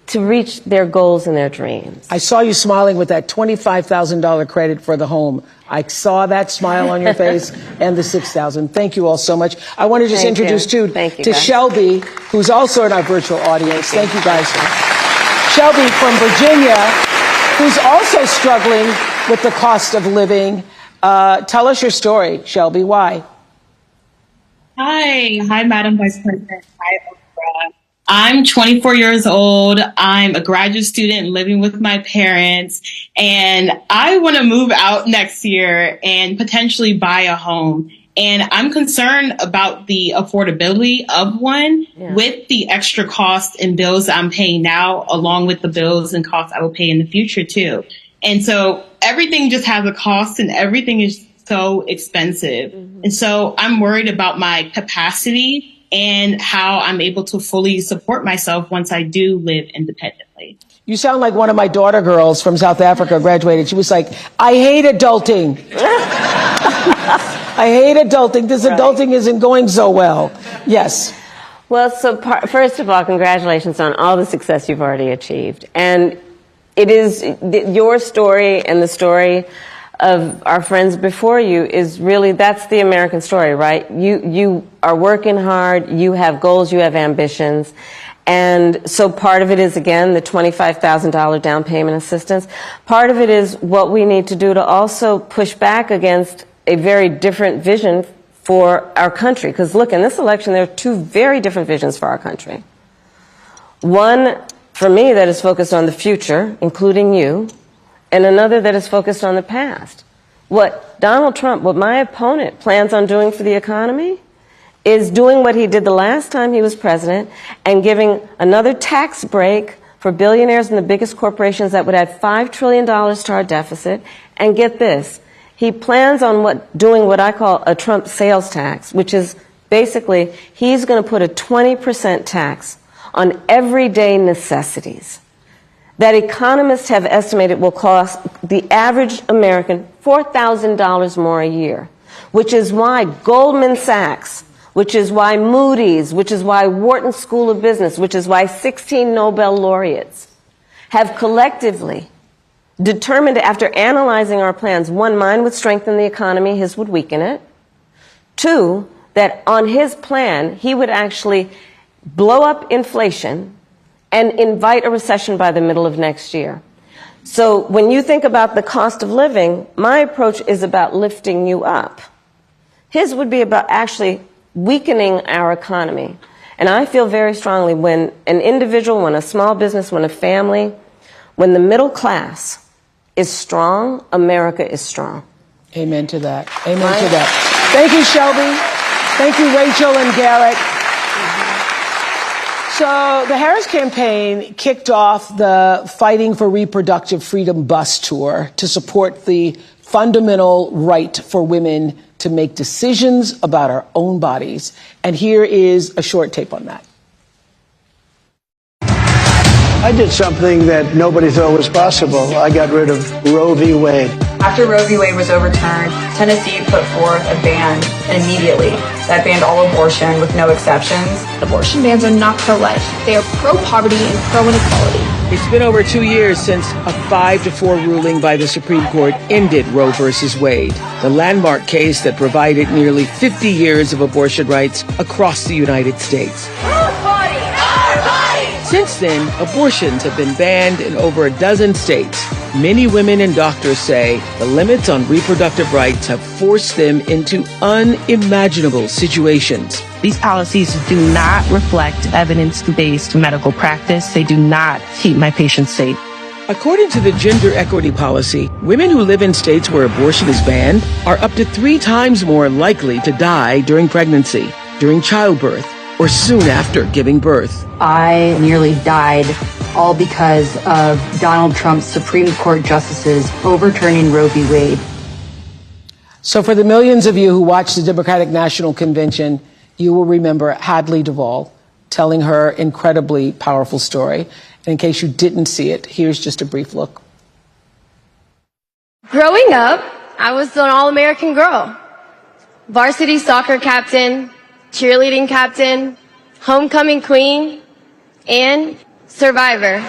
to reach their goals and their dreams. I saw you smiling with that $25,000 credit for the home. I saw that smile on your face and the $6,000. Thank you all so much. I want to just introduce to Shelby, who's also in our virtual audience. Thank you guys. Shelby from Virginia, who's also struggling with the cost of living. Tell us your story, Shelby. Why? Hi, Madam Vice President. Hi, Oprah. I'm 24 years old. I'm a graduate student living with my parents, and I want to move out next year and potentially buy a home. And I'm concerned about the affordability of one with the extra costs and bills I'm paying now, along with the bills and costs I will pay in the future too. And so everything just has a cost and everything is so expensive. And so I'm worried about my capacity and how I'm able to fully support myself once I do live independently. You sound like one of my daughter girls from South Africa graduated. She was like, I hate adulting. I hate adulting. This adulting isn't going so well. Yes. Well, so first of all, congratulations on all the success you've already achieved. And it is your story and the story of our friends before you is really, that's the American story, right? You are working hard, you have goals, you have ambitions. And so part of it is, again, the $25,000 down payment assistance. Part of it is what we need to do to also push back against a very different vision for our country. Because look, in this election, there are two very different visions for our country. One, for me, that is focused on the future, including you, and another that is focused on the past. What Donald Trump, what my opponent plans on doing for the economy is doing what he did the last time he was president and giving another tax break for billionaires and the biggest corporations that would add $5 trillion to our deficit. And get this, he plans on doing what I call a Trump sales tax, which is basically he's going to put a 20% tax on everyday necessities that economists have estimated will cost the average American $4,000 more a year, which is why Goldman Sachs, which is why Moody's, which is why Wharton School of Business, which is why 16 Nobel laureates have collectively determined, after analyzing our plans, one, mine would strengthen the economy, his would weaken it. Two, that on his plan, he would actually blow up inflation and invite a recession by the middle of next year. So when you think about the cost of living, my approach is about lifting you up. His would be about actually weakening our economy. And I feel very strongly when an individual, when a small business, when a family, when the middle class is strong, America is strong. Amen to that. Amen to that. Thank you, Shelby. Thank you, Rachel and Garrett. So the Harris campaign kicked off the Fighting for Reproductive Freedom bus tour to support the fundamental right for women to make decisions about our own bodies. And here is a short tape on that. I did something that nobody thought was possible. I got rid of Roe v. Wade. After Roe v. Wade was overturned, Tennessee put forth a ban immediately that banned all abortion with no exceptions. Abortion bans are not pro-life. They are pro-poverty and pro-inequality. It's been over 2 years since a 5-4 ruling by the Supreme Court ended Roe versus Wade, the landmark case that provided nearly 50 years of abortion rights across the United States. Since then, abortions have been banned in over a dozen states. Many women and doctors say the limits on reproductive rights have forced them into unimaginable situations. These policies do not reflect evidence-based medical practice. They do not keep my patients safe. According to the gender equity policy, women who live in states where abortion is banned are up to 3 times more likely to die during pregnancy, during childbirth, or soon after giving birth. I nearly died, all because of Donald Trump's Supreme Court justices overturning Roe v. Wade. So for the millions of you who watched the Democratic National Convention, you will remember Hadley Duvall telling her incredibly powerful story. And in case you didn't see it, here's just a brief look. Growing up, I was an all-American girl. Varsity soccer captain, cheerleading captain, homecoming queen, and survivor.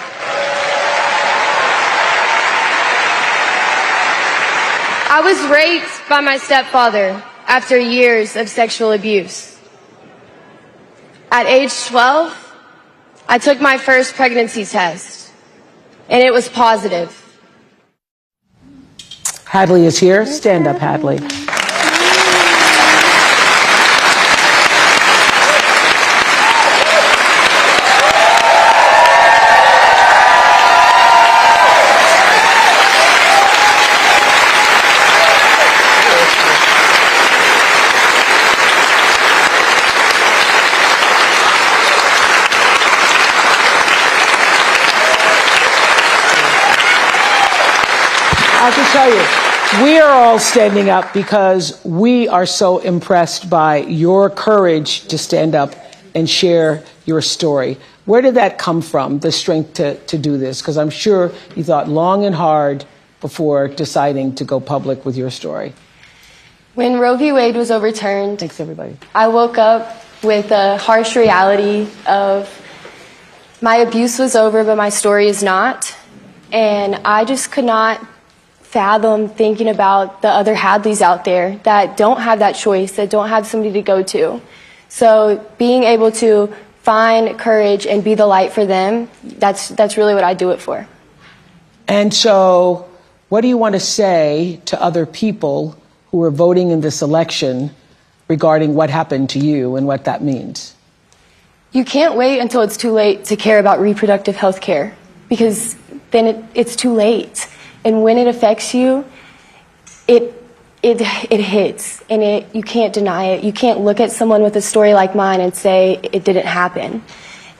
I was raped by my stepfather after years of sexual abuse. At age 12, I took my first pregnancy test, and it was positive. Hadley is here. Stand up, Hadley. I have to tell you, we are all standing up because we are so impressed by your courage to stand up and share your story. Where did that come from, the strength to do this? Because I'm sure you thought long and hard before deciding to go public with your story. When Roe v. Wade was overturned, thanks everybody, I woke up with a harsh reality of my abuse was over, but my story is not. And I just could not fathom thinking about the other Hadleys out there that don't have that choice, that don't have somebody to go to. So being able to find courage and be the light for them, that's really what I do it for. And so what do you want to say to other people who are voting in this election regarding what happened to you and what that means? You can't wait until it's too late to care about reproductive health care, because then it's too late. And when it affects you, it hits, and you can't deny it. You can't look at someone with a story like mine and say it didn't happen.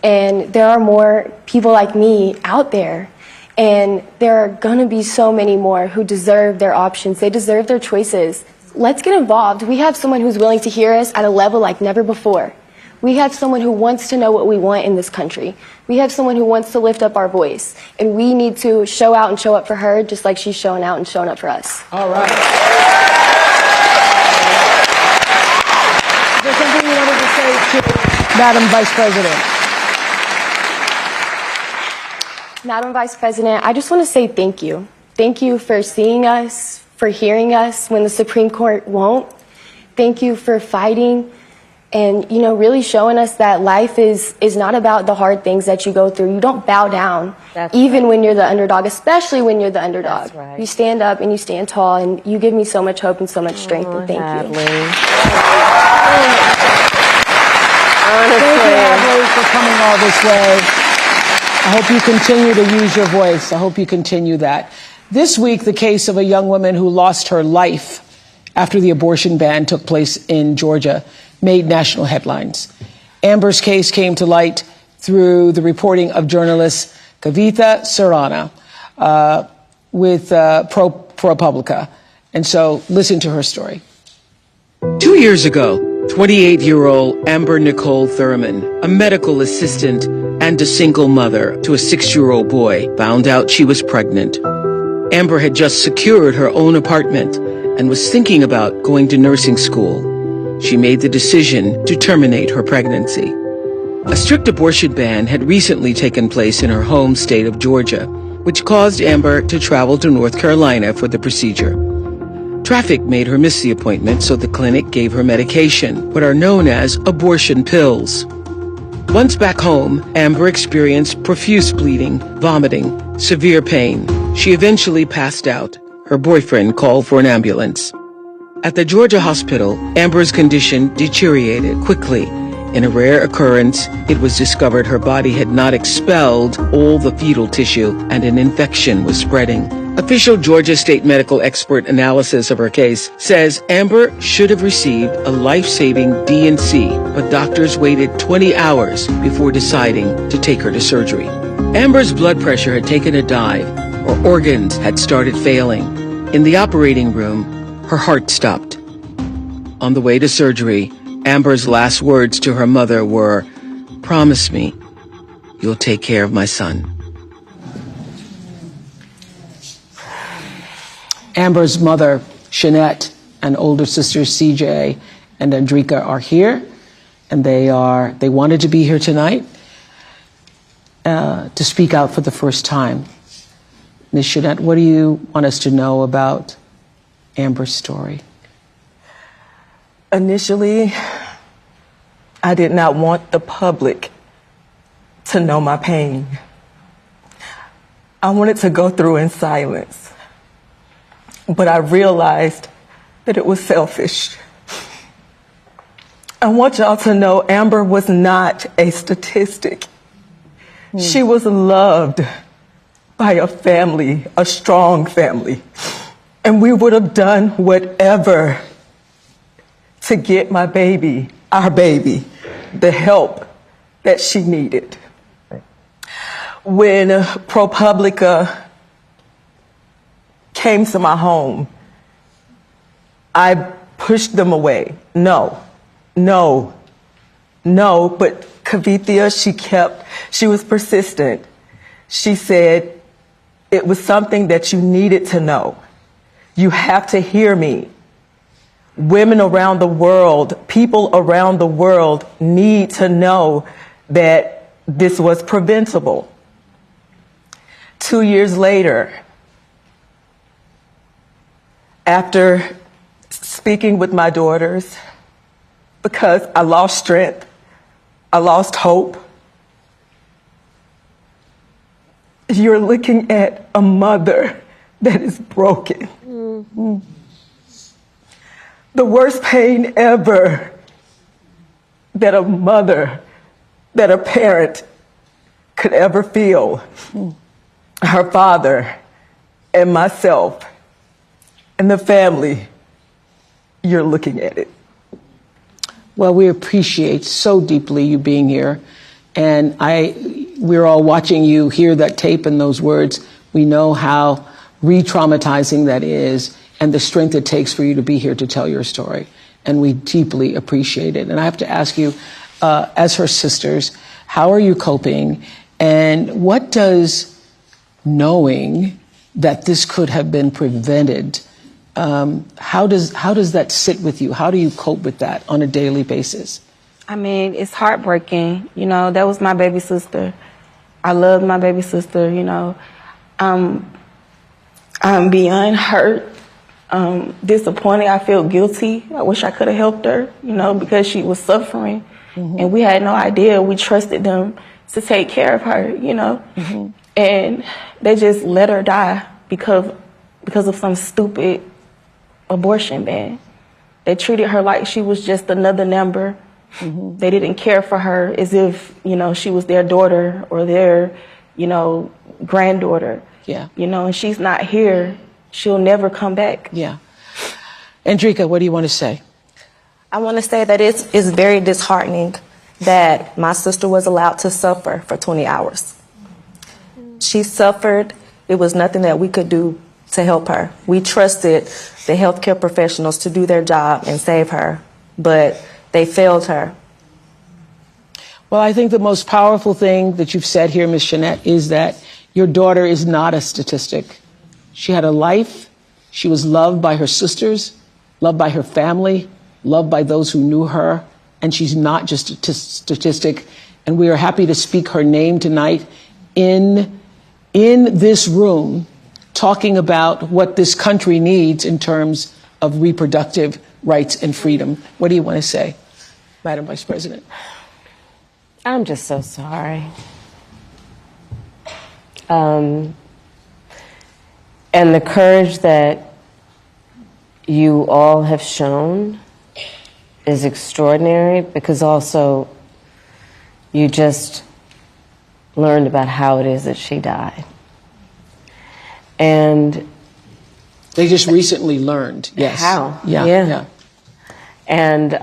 And there are more people like me out there, and there are going to be so many more who deserve their options. They deserve their choices. Let's get involved. We have someone who's willing to hear us at a level like never before. We have someone who wants to know what we want in this country. We have someone who wants to lift up our voice. And we need to show out and show up for her just like she's showing out and showing up for us. All right. Is there something you wanted to say to Madam Vice President? Madam Vice President, I just want to say thank you. Thank you for seeing us, for hearing us when the Supreme Court won't. Thank you for fighting and, really showing us that life is not about the hard things that you go through. You don't bow down, even when you're the underdog, especially when you're the underdog. That's right. You stand up and you stand tall, and you give me so much hope and so much strength, and thank you. Honestly. Thank you, Hadley, for coming all this way. I hope you continue to use your voice. I hope you continue that. This week, the case of a young woman who lost her life after the abortion ban took place in Georgia made national headlines. Amber's case came to light through the reporting of journalist Kavitha Sarana with ProPublica. And so listen to her story. 2 years ago, 28-year-old Amber Nicole Thurman, a medical assistant and a single mother to a 6-year-old boy, found out she was pregnant. Amber had just secured her own apartment and was thinking about going to nursing school. She made the decision to terminate her pregnancy. A strict abortion ban had recently taken place in her home state of Georgia, which caused Amber to travel to North Carolina for the procedure. Traffic made her miss the appointment, so the clinic gave her medication, what are known as abortion pills. Once back home, Amber experienced profuse bleeding, vomiting, severe pain. She eventually passed out. Her boyfriend called for an ambulance. At the Georgia hospital, Amber's condition deteriorated quickly. In a rare occurrence, it was discovered her body had not expelled all the fetal tissue and an infection was spreading. Official Georgia State medical expert analysis of her case says Amber should have received a life-saving D&C, but doctors waited 20 hours before deciding to take her to surgery. Amber's blood pressure had taken a dive. Her organs had started failing. In the operating room, her heart stopped. On the way to surgery, Amber's last words to her mother were, "Promise me you'll take care of my son." Amber's mother, Shanette, and older sisters CJ and Andrika are here, and they wanted to be here tonight. to speak out for the first time. Ms. Jeanette, what do you want us to know about Amber's story? Initially, I did not want the public to know my pain. I wanted to go through in silence, but I realized that it was selfish. I want y'all to know Amber was not a statistic. She was loved by a family, a strong family, and we would have done whatever to get my baby, our baby, the help that she needed. When ProPublica came to my home, I pushed them away. No, but Kavithia, she was persistent. She said, it was something that you needed to know. You have to hear me. Women around the world, people around the world need to know that this was preventable. 2 years later, after speaking with my daughters, because I lost strength, I lost hope, you're looking at a mother that is broken. Mm-hmm. The worst pain ever that a mother, that a parent could ever feel. Her father and myself and the family, you're looking at it. Well, we appreciate so deeply you being here. And we're all watching you hear that tape and those words. We know how re-traumatizing that is and the strength it takes for you to be here to tell your story. And we deeply appreciate it. And I have to ask you, as her sisters, how are you coping? And what does knowing that this could have been prevented, how does that sit with you? How do you cope with that on a daily basis? I mean, it's heartbreaking. You know, that was my baby sister. I loved my baby sister, you know. I'm beyond hurt, disappointed. I feel guilty. I wish I could have helped her, you know, because she was suffering. Mm-hmm. And we had no idea. We trusted them to take care of her, you know. Mm-hmm. And they just let her die because of some stupid abortion ban. They treated her like she was just another number. Mm-hmm. They didn't care for her as if, you know, she was their daughter or their, you know, granddaughter. Yeah. You know, and she's not here. She'll never come back. Yeah. Andrika, what do you want to say? I want to say that it's very disheartening that my sister was allowed to suffer for 20 hours. She suffered. It was nothing that we could do to help her. We trusted the healthcare professionals to do their job and save her, but they failed her. Well, I think the most powerful thing that you've said here, Ms. Jeanette, is that your daughter is not a statistic. She had a life. She was loved by her sisters, loved by her family, loved by those who knew her, and she's not just a statistic. And we are happy to speak her name tonight in this room, talking about what this country needs in terms of reproductive rights and freedom. What do you want to say, Madam Vice President? I'm just so sorry. And the courage that you all have shown is extraordinary, because also you just learned about how it is that she died. And they just recently learned. Yes. How? Yeah. And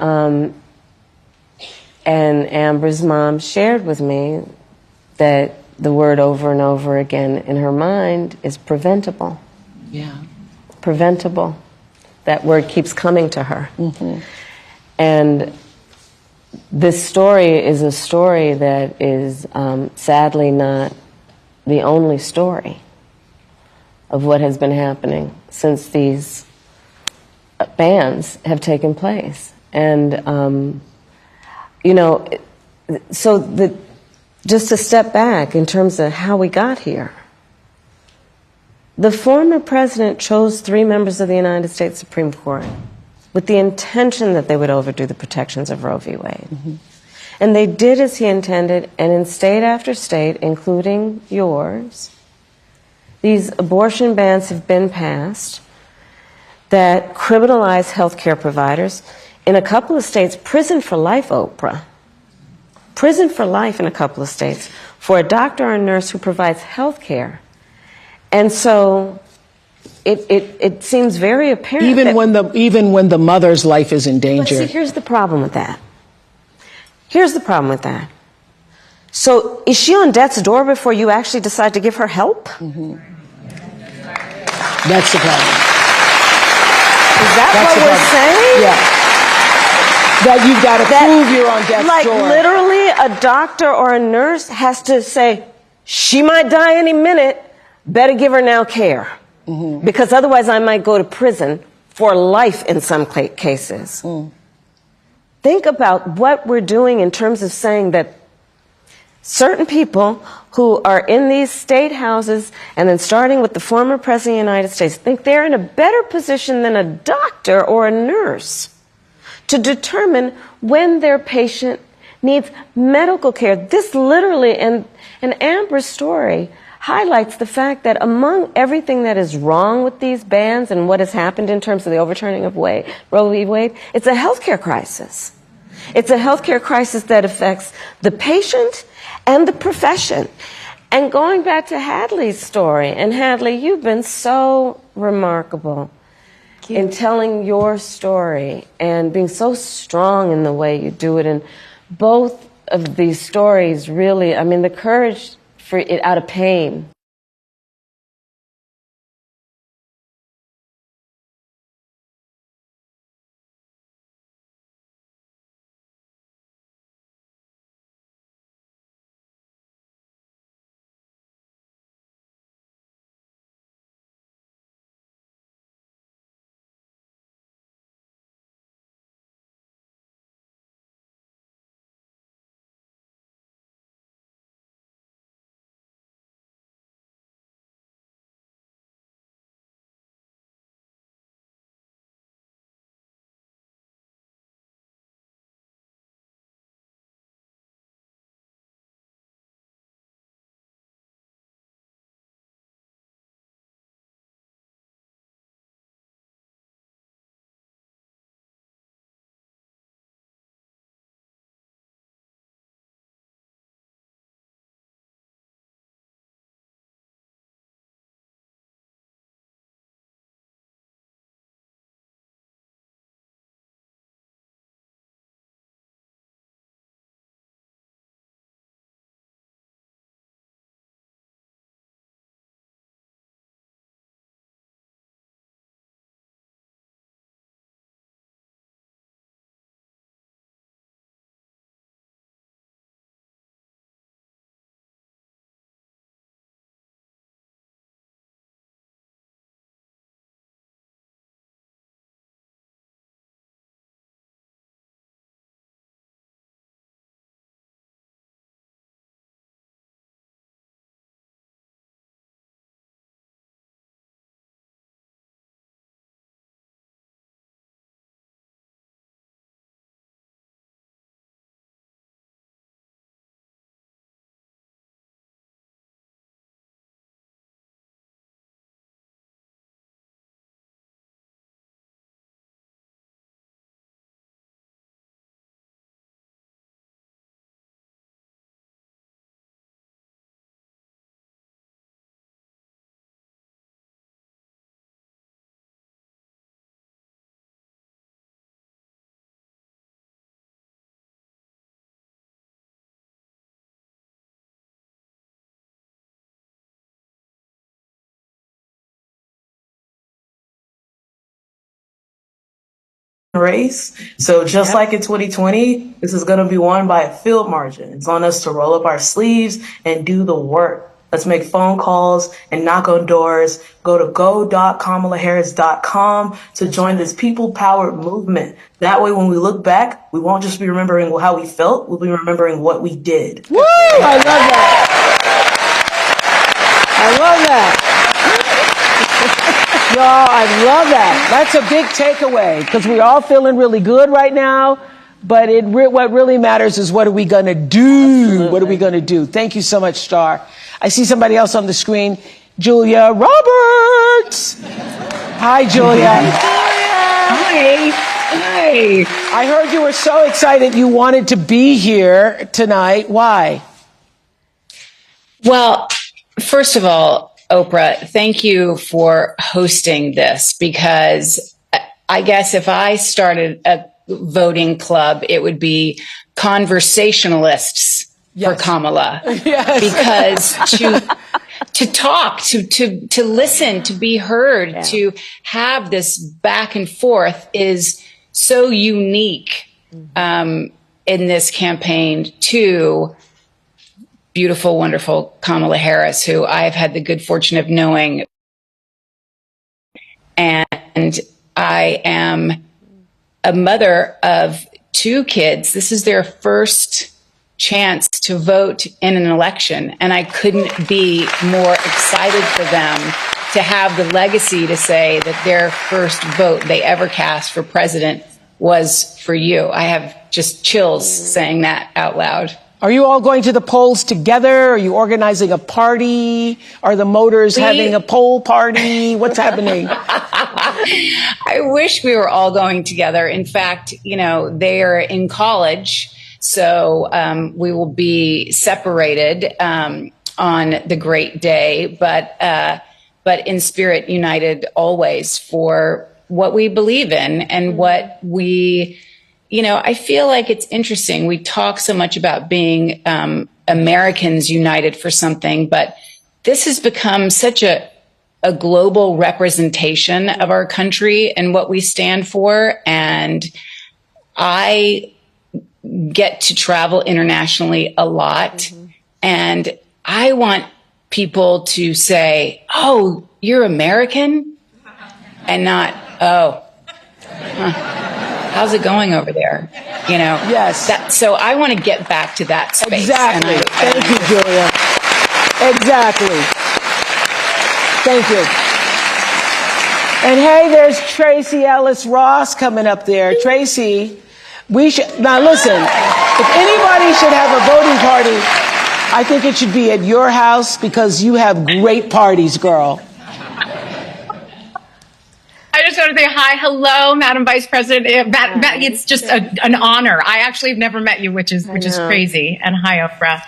Amber's mom shared with me that the word over and over again in her mind is preventable. Yeah. Preventable. That word keeps coming to her. Mm-hmm. And this story is a story that is sadly not the only story of what has been happening since these bans have taken place. And, you know, so just to step back in terms of how we got here. The former president chose 3 members of the United States Supreme Court with the intention that they would overdo the protections of Roe v. Wade. Mm-hmm. And they did as he intended, and in state after state, including yours, these abortion bans have been passed that criminalize healthcare providers. In a couple of states, prison for life, Oprah. Prison for life in a couple of states for a doctor or a nurse who provides health care. And so it seems very apparent even when the mother's life is in danger. But see, here's the problem with that. Here's the problem with that. So is she on death's door before you actually decide to give her help? Mm-hmm. That's the problem. Is that what we're saying? Yeah. That you've got to prove you're on death's door. Like literally a doctor or a nurse has to say, she might die any minute, better give her now care. Mm-hmm. Because otherwise I might go to prison for life in some cases. Mm. Think about what we're doing in terms of saying that certain people who are in these state houses, and then starting with the former president of the United States, think they're in a better position than a doctor or a nurse to determine when their patient needs medical care. This literally, and Amber's story highlights the fact that among everything that is wrong with these bans and what has happened in terms of the overturning of Roe v. Wade, it's a healthcare crisis. It's a healthcare crisis that affects the patient and the profession. And going back to Hadley's story, and Hadley, you've been so remarkable in telling your story and being so strong in the way you do it. And both of these stories really, I mean, the courage for it out of pain. Race. So just like in 2020, this is going to be won by a field margin. It's on us to roll up our sleeves and do the work. Let's make phone calls and knock on doors. Go to go.kamalaharris.com to join this people-powered movement. That way, when we look back, we won't just be remembering how we felt, we'll be remembering what we did. Woo! I love that. I love that. Y'all, I love that. That's a big takeaway because we're all feeling really good right now. But what really matters is what are we going to do? Absolutely. What are we going to do? Thank you so much, Star. I see somebody else on the screen, Julia Roberts. Hi, Julia. Hi. Hi. I heard you were so excited you wanted to be here tonight. Why? Well, first of all, Oprah, thank you for hosting this, because I guess if I started a voting club, it would be conversationalists for Kamala. Yes. Because to talk, to listen, to be heard, to have this back and forth is so unique in this campaign to beautiful, wonderful Kamala Harris, who I've had the good fortune of knowing. And I am a mother of 2 kids. This is their first chance to vote in an election. And I couldn't be more excited for them to have the legacy to say that their first vote they ever cast for president was for you. I have just chills saying that out loud. Are you all going to the polls together? Are you organizing a party? Are the Motors having a poll party? What's happening? I wish we were all going together. In fact, they're in college, so we will be separated on the great day, but in spirit united always for what we believe in and what we... I feel like it's interesting. We talk so much about being Americans united for something, but this has become such a global representation of our country and what we stand for. And I get to travel internationally a lot. And I want people to say, "Oh, you're American," and not, "Oh, how's it going over there?" Yes. So I want to get back to that space. Exactly. Thank you, Julia. Exactly. Thank you. And hey, there's Tracy Ellis Ross coming up there. Tracy, now listen, if anybody should have a voting party, I think it should be at your house because you have great parties, girl. I just want to say hi. Hello, Madam Vice President. It's just an honor. I actually have never met you, which is crazy. And hi, Oprah.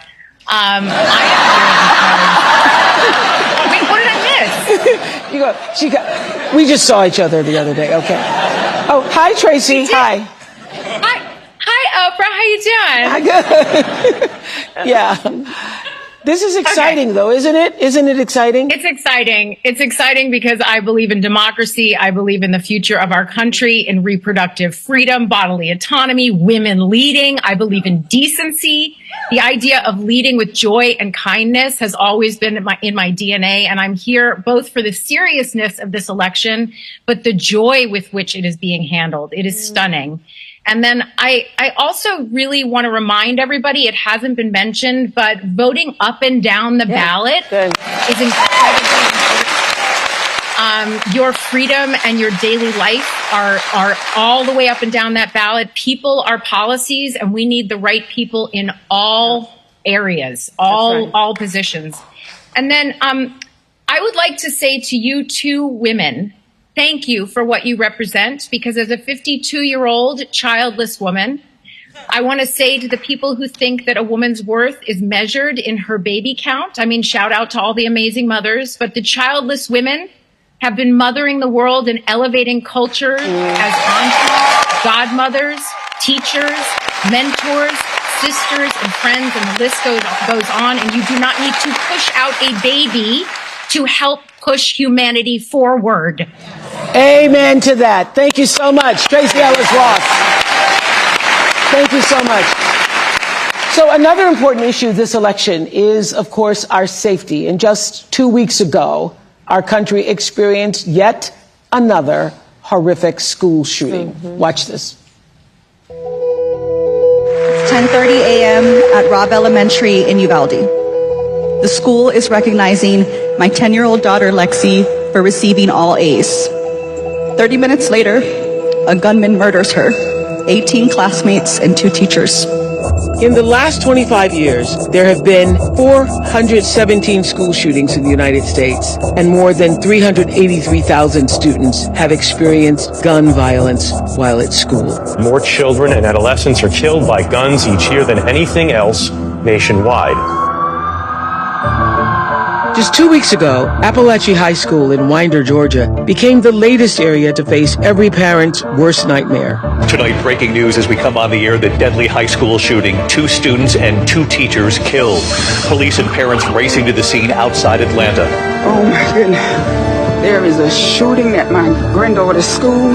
Wait, what did I miss? We just saw each other the other day. Okay. Oh, hi, Tracy. Hi, Oprah. How you doing? Good. Yeah. This is exciting, though, isn't it? Isn't it exciting? It's exciting. It's exciting because I believe in democracy. I believe in the future of our country, in reproductive freedom, bodily autonomy, women leading. I believe in decency. The idea of leading with joy and kindness has always been in my DNA. And I'm here both for the seriousness of this election, but the joy with which it is being handled. It is stunning. And then I also really want to remind everybody, it hasn't been mentioned, but voting up and down the ballot is incredibly important. Your freedom and your daily life are all the way up and down that ballot. People are policies, and we need the right people in all areas, all positions. And then I would like to say to you 2 women, thank you for what you represent, because as a 52-year-old childless woman, I want to say to the people who think that a woman's worth is measured in her baby count, I mean, shout out to all the amazing mothers, but the childless women have been mothering the world and elevating culture as aunties, godmothers, teachers, mentors, sisters, and friends, and the list goes on, and you do not need to push out a baby to help push humanity forward. Amen to that. Thank you so much, Tracy Ellis Ross. Thank you so much. So another important issue this election is, of course, our safety. And just 2 weeks ago, our country experienced yet another horrific school shooting. Watch this. 10:30 a.m. at Robb Elementary in Uvalde. The school is recognizing my 10-year-old daughter, Lexi, for receiving all A's. 30 minutes later, a gunman murders her, 18 classmates, and 2 teachers. In the last 25 years, there have been 417 school shootings in the United States, and more than 383,000 students have experienced gun violence while at school. More children and adolescents are killed by guns each year than anything else nationwide. Just 2 weeks ago, Appalachia High School in Winder, Georgia, became the latest area to face every parent's worst nightmare. Tonight, breaking news as we come on the air, the deadly high school shooting, 2 students and 2 teachers killed. Police and parents racing to the scene outside Atlanta. Oh my goodness. There is a shooting at my granddaughter's school.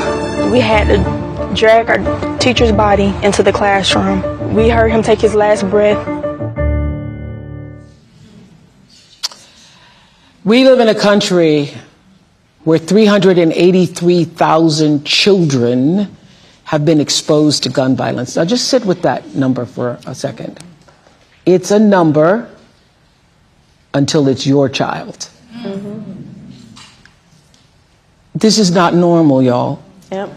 We had to drag our teacher's body into the classroom. We heard him take his last breath. We live in a country where 383,000 children have been exposed to gun violence. Now just sit with that number for a second. It's a number until it's your child. This is not normal, y'all. Yep.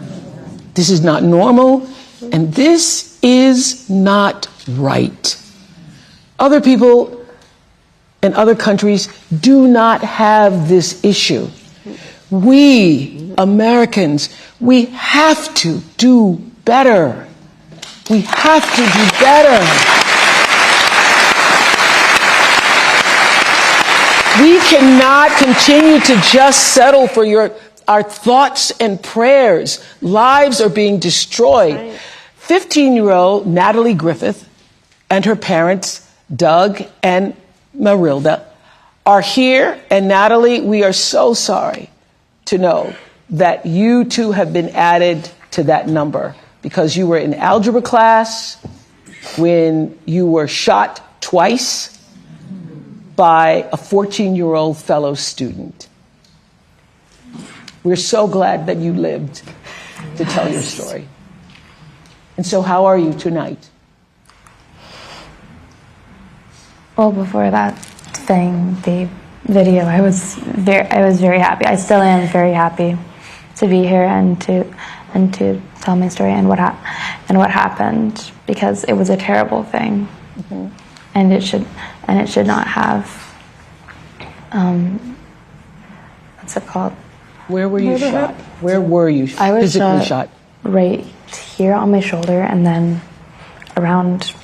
This is not normal, and this is not right. Other people in other countries do not have this issue. We, Americans, we have to do better. We have to do better. We cannot continue to just settle for our thoughts and prayers. Lives are being destroyed. 15-year-old Natalie Griffith and her parents, Doug and Marilda, are here. And Natalie, we are so sorry to know that you too have been added to that number because you were in algebra class when you were shot twice by a 14-year-old fellow student. We're so glad that you lived to tell your story. And so how are you tonight? Well, before that thing, the video, I was very happy. I still am very happy to be here and to tell my story and what happened, because it was a terrible thing, and it should not have. What's it called? Where were you shot? Where were you I was physically shot? Right here on my shoulder, and then around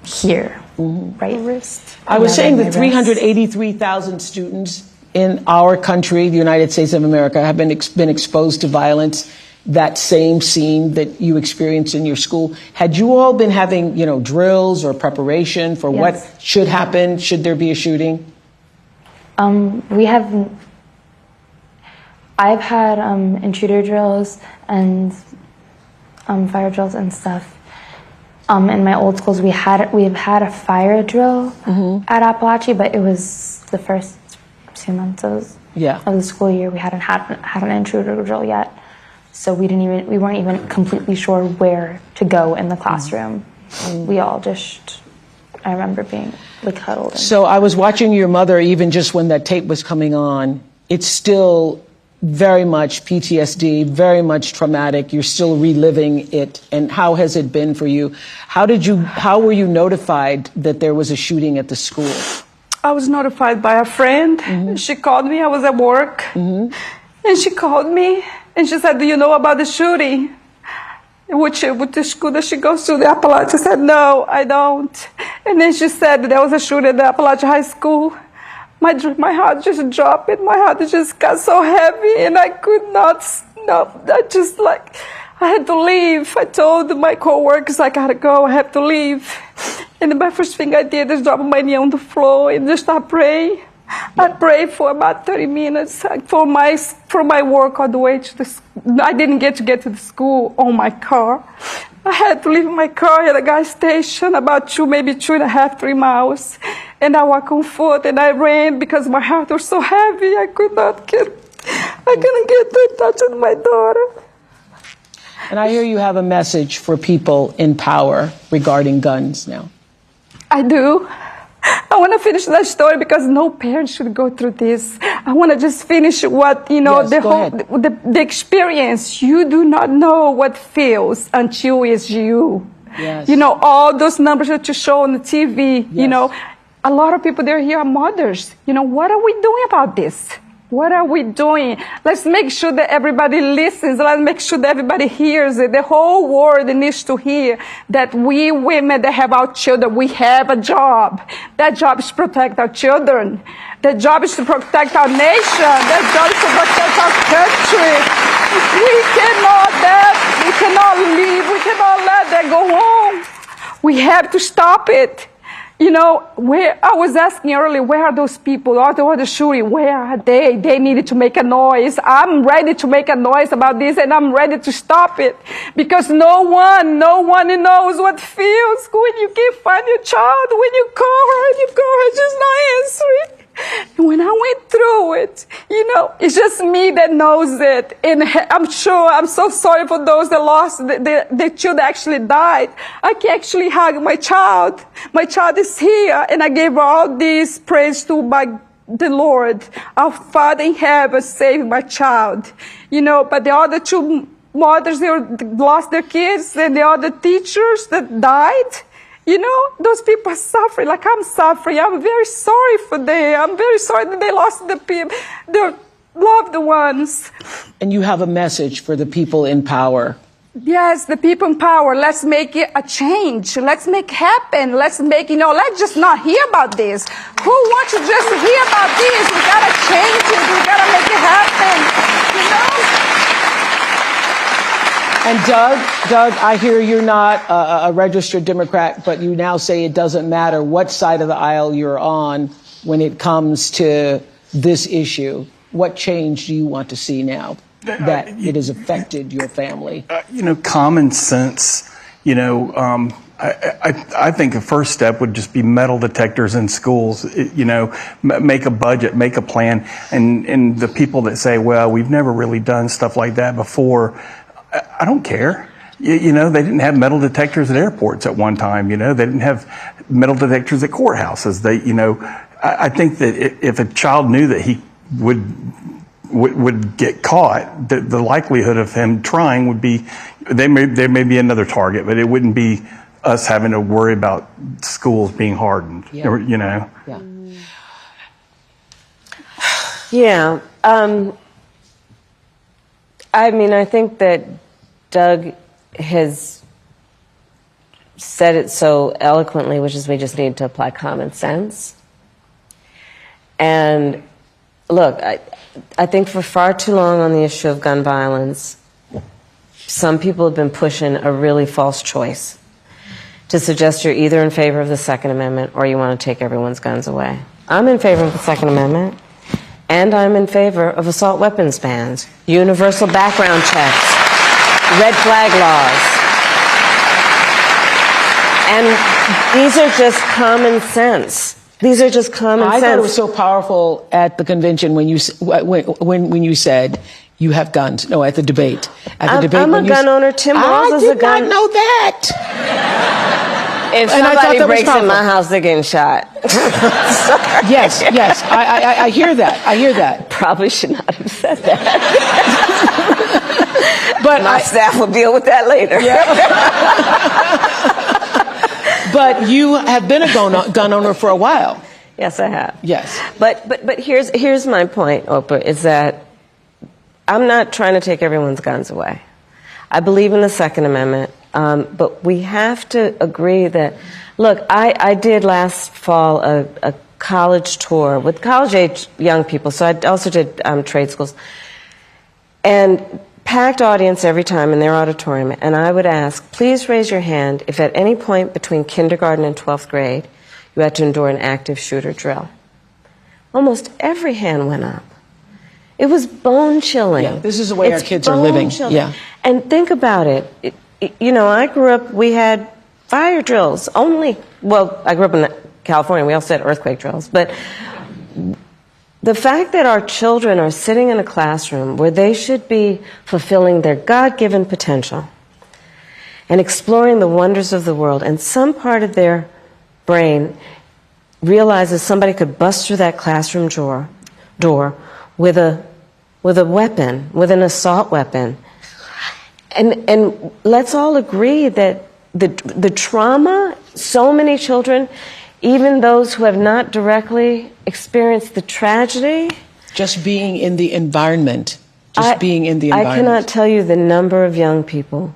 here. Right wrist. I was saying that 383,000 students in our country, the United States of America, have been exposed to violence. That same scene that you experienced in your school. Had you all been having, drills or preparation for what should happen should there be a shooting? We have. I've had intruder drills and fire drills and stuff. In my old schools, we've had a fire drill at Appalachia, but it was the first 2 months of the school year. We hadn't had an intruder drill yet, so we weren't even completely sure where to go in the classroom. We all I remember being huddled. So I was watching your mother, even just when that tape was coming on. It's still very much PTSD, very much traumatic. You're still reliving it. And how has it been for you? How were you notified that there was a shooting at the school? I was notified by a friend. She called me. I was at work. And she called me and she said, "Do you know about the shooting?" With the school that she goes to, the Appalachia. I said, "No, I don't." And then she said there was a shooting at the Appalachia High School. My heart just dropped. My heart just got so heavy, and I could not stop. I had to leave. I told my co-workers, I gotta go. I have to leave. And the first thing I did is drop my knee on the floor and just start praying. I prayed for about 30 minutes from my work all the way to the. I didn't get to the school on my car, I had to leave my car at a gas station about maybe 2.5, 3 miles. And I walked on foot and I ran because my heart was so heavy. I couldn't get in touch with my daughter. And I hear you have a message for people in power regarding guns now. I do. I want to finish that story because no parent should go through this. I want to just finish what, Yes, the experience. You do not know what feels until it's you. Yes. You know, all those numbers that you show on the TV, you know, a lot of people there here are mothers. You know, what are we doing about this? What are we doing? Let's make sure that everybody listens. Let's make sure that everybody hears it. The whole world needs to hear that we women that have our children, we have a job. That job is to protect our children. That job is to protect our nation. That job is to protect our country. We cannot leave. We cannot let that go on. We have to stop it. You know, where I was asking earlier, where are those people? All the shooting, where are they? They needed to make a noise. I'm ready to make a noise about this, and I'm ready to stop it. Because no one knows what feels when you can't find your child, when you call her, and you call her just not answering. And when I went through it, you know, it's just me that knows it. And I'm sure, I'm so sorry for those that lost, the child that actually died. I can actually hug my child. My child is here, and I gave all this praise to the Lord. Our Father in heaven saved my child. You know, but the other two mothers, they lost their kids, and the other teachers that died. You know, those people are suffering like I'm suffering. I'm very sorry for them. I'm very sorry that they lost their loved ones. And you have a message for the people in power. Yes, the people in power. Let's make it a change. Let's make it happen. Let's make, let's just not hear about this. Who wants to just hear about this? We gotta change it. We gotta make it happen. You know? And Doug, I hear you're not a registered Democrat, but you now say it doesn't matter what side of the aisle you're on when it comes to this issue. What change do you want to see now that it has affected your family? Common sense. I think the first step would just be metal detectors in schools. Make a budget, make a plan, and the people that say, "Well, we've never really done stuff like that before." I don't care. They didn't have metal detectors at airports at one time. They didn't have metal detectors at courthouses. I think that if a child knew that he would get caught, the likelihood of him trying would be, there may be another target, but it wouldn't be us having to worry about schools being hardened. Yeah. I think that Doug has said it so eloquently, which is we just need to apply common sense. And look, I think for far too long on the issue of gun violence, some people have been pushing a really false choice to suggest you're either in favor of the Second Amendment or you want to take everyone's guns away. I'm in favor of the Second Amendment. And I'm in favor of assault weapons bans, universal background checks, red flag laws. And these are just common sense. These are just common sense. I thought it was so powerful at the convention when you said you have guns. No, at the debate. I'm a gun owner. Tim Walz is a gun. I did not know that. If somebody breaks in my house, they're getting shot. Yes, I hear that. I hear that. Probably should not have said that. But my staff will deal with that later. Yeah. But you have been a gun owner for a while. Yes, I have. Yes. But here's my point, Oprah, is that I'm not trying to take everyone's guns away. I believe in the Second Amendment. But we have to agree that, look, I did last fall a college tour with college-age young people, so I also did trade schools, and packed audience every time in their auditorium, and I would ask, please raise your hand if at any point between kindergarten and 12th grade you had to endure an active shooter drill. Almost every hand went up. It was bone-chilling. Yeah, this is the way our kids are living. Yeah. And think about it. you know, I grew up, we had fire drills only. Well, I grew up in California, we also had earthquake drills. But the fact that our children are sitting in a classroom where they should be fulfilling their God-given potential and exploring the wonders of the world, and some part of their brain realizes somebody could bust through that classroom door with a weapon, with an assault weapon. And let's all agree that the trauma, so many children, even those who have not directly experienced the tragedy. Just being in the environment. Being in the environment. I cannot tell you the number of young people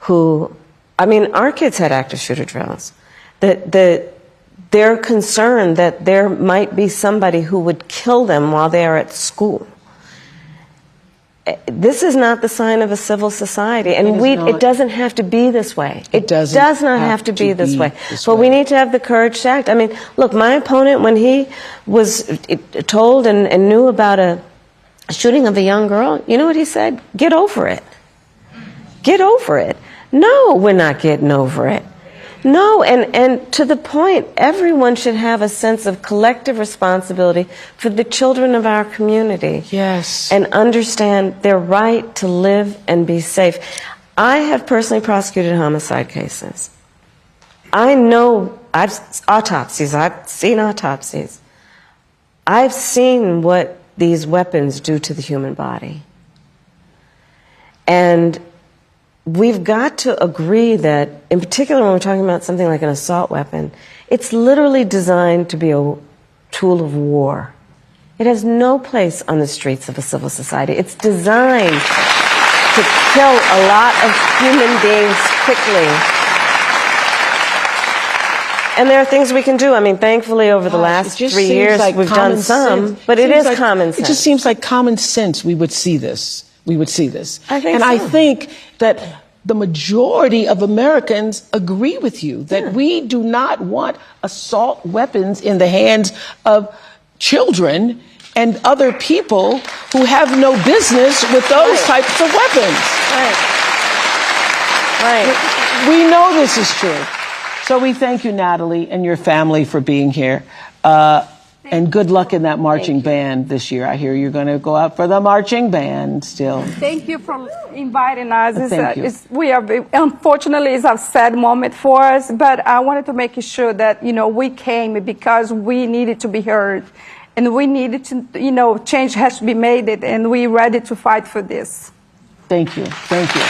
who, I mean, our kids had active shooter drills. They're concerned that there might be somebody who would kill them while they are at school. This is not the sign of a civil society, and it doesn't have to be this way. It does not have to be this way. But we need to have the courage to act. I mean, look, my opponent, when he was told and knew about a shooting of a young girl, you know what he said? Get over it. Get over it. No, we're not getting over it. No, and to the point, everyone should have a sense of collective responsibility for the children of our community. Yes. And understand their right to live and be safe. I have personally prosecuted homicide cases. I know, I've seen autopsies. I've seen what these weapons do to the human body. And we've got to agree that, in particular when we're talking about something like an assault weapon, it's literally designed to be a tool of war. It has no place on the streets of a civil society. It's designed to kill a lot of human beings quickly. And there are things we can do. I mean, thankfully, over the last 3 years, we've done some, but it is common sense. It just seems like common sense we would see this. I think that the majority of Americans agree with you that we do not want assault weapons in the hands of children and other people who have no business with those types of weapons. Right. We know this is true. So we thank you, Natalie, and your family for being here. And good luck in that marching band this year. I hear you're going to go out for the marching band still. Thank you for inviting us. Thank you. Unfortunately, it's a sad moment for us, but I wanted to make sure that, you know, we came because we needed to be heard. And we needed to, you know, change has to be made, and we're ready to fight for this. Thank you. Thank you.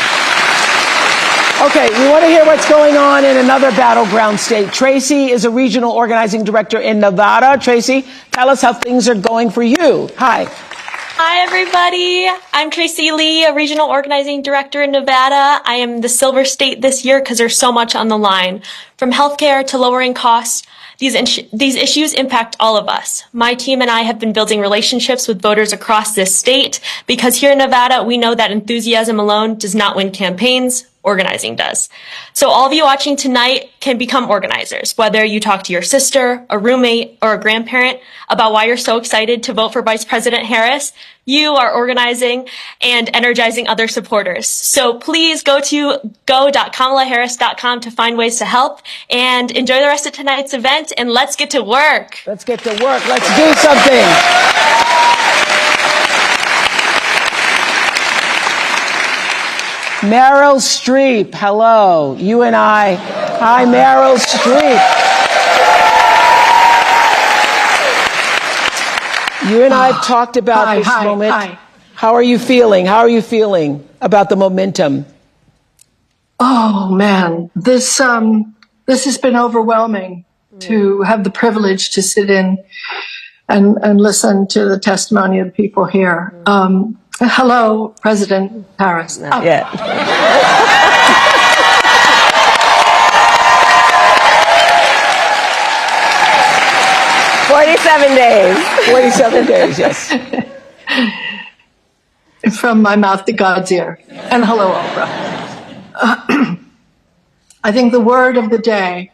Okay, we want to hear what's going on in another battleground state. Tracy is a regional organizing director in Nevada. Tracy, tell us how things are going for you. Hi. Hi, everybody. I'm Tracy Lee, a regional organizing director in Nevada. I am the silver state this year because there's so much on the line. From healthcare to lowering costs, these issues impact all of us. My team and I have been building relationships with voters across this state because here in Nevada, we know that enthusiasm alone does not win campaigns. Organizing does. So all of you watching tonight can become organizers, whether you talk to your sister, a roommate, or a grandparent about why you're so excited to vote for Vice President Harris. You are organizing and energizing other supporters. So please go to go.kamalaharris.com to find ways to help and enjoy the rest of tonight's event, and let's get to work. Let's get to work. Let's do something. Meryl Streep, hello. You and I. Hi, Meryl Streep. You and I have talked about this moment. Hi. How are you feeling? How are you feeling about the momentum? Oh, man. This has been overwhelming to have the privilege to sit in and listen to the testimony of the people here. Hello, President Harris. Not yet. 47 days. 47 days, yes. From my mouth to God's ear. And hello, Oprah. I think the word of the day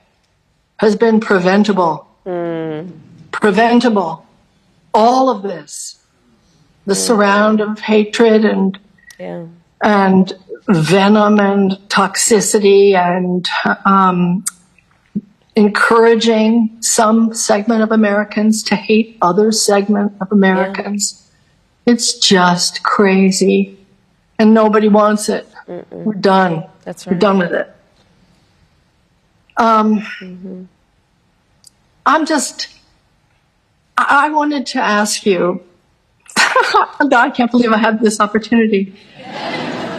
has been preventable. Preventable. All of this. The surround of hatred and venom and toxicity and encouraging some segment of Americans to hate other segment of Americans. Yeah. It's just crazy. And nobody wants it. We're done. That's right. We're done with it. I wanted to ask you, I can't believe I had this opportunity.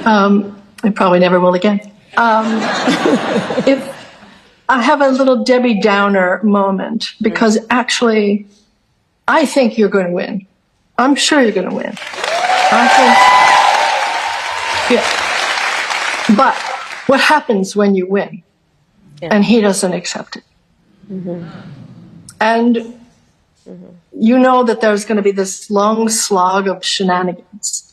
I probably never will again. If I have a little Debbie Downer moment, because actually, I think you're going to win. I'm sure you're going to win. Yeah. But what happens when you win? Yeah. And he doesn't accept it. And you know that there's going to be this long slog of shenanigans.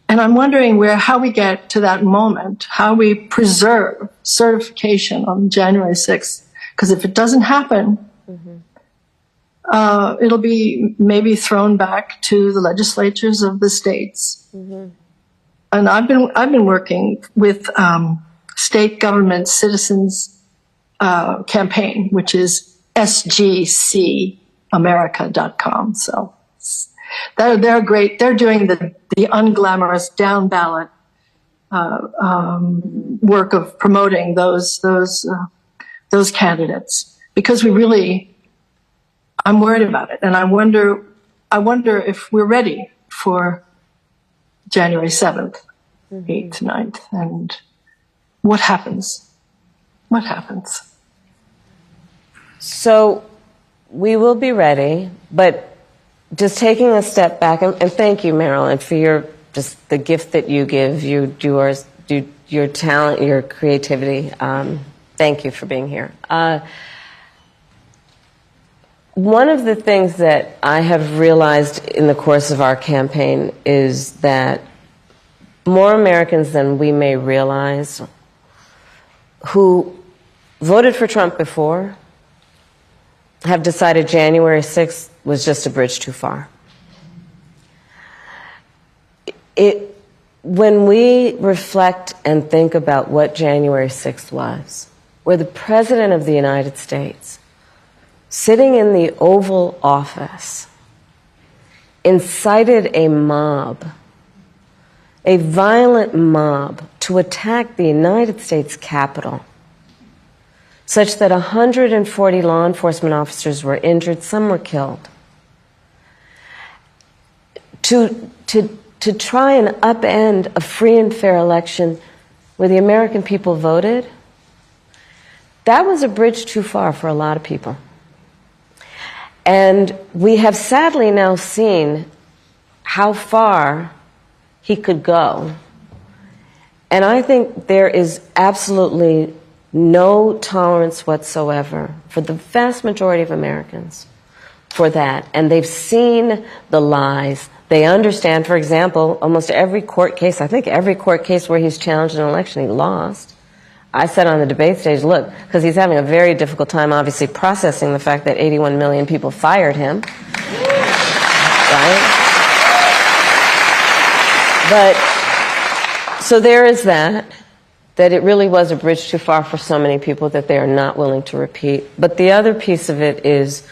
And I'm wondering how we get to that moment, how we preserve certification on January 6th. Because if it doesn't happen, it'll be maybe thrown back to the legislatures of the states. And I've been working with state government citizens campaign, which is sgcamerica.com. So they're great. They're doing the unglamorous down ballot work of promoting those candidates, because I'm worried about it, and I wonder if we're ready for January 7th, 8th, 9th, and what happens? What happens? So we will be ready, but just taking a step back, and thank you, Marilyn, for just the gift that you give, your talent, your creativity. Thank you for being here. One of the things that I have realized in the course of our campaign is that more Americans than we may realize who voted for Trump before have decided January 6th was just a bridge too far. When we reflect and think about what January 6th was, where the President of the United States, sitting in the Oval Office, incited a mob, a violent mob, to attack the United States Capitol, such that 140 law enforcement officers were injured, some were killed. To try and upend a free and fair election where the American people voted, that was a bridge too far for a lot of people. And we have sadly now seen how far he could go. And I think there is absolutely no tolerance whatsoever for the vast majority of Americans for that. And they've seen the lies. They understand, for example, almost every court case, I think every court case where he's challenged an election, he lost. I said on the debate stage, look, because he's having a very difficult time, obviously, processing the fact that 81 million people fired him. Right? But, so there is that it really was a bridge too far for so many people that they are not willing to repeat. But the other piece of it is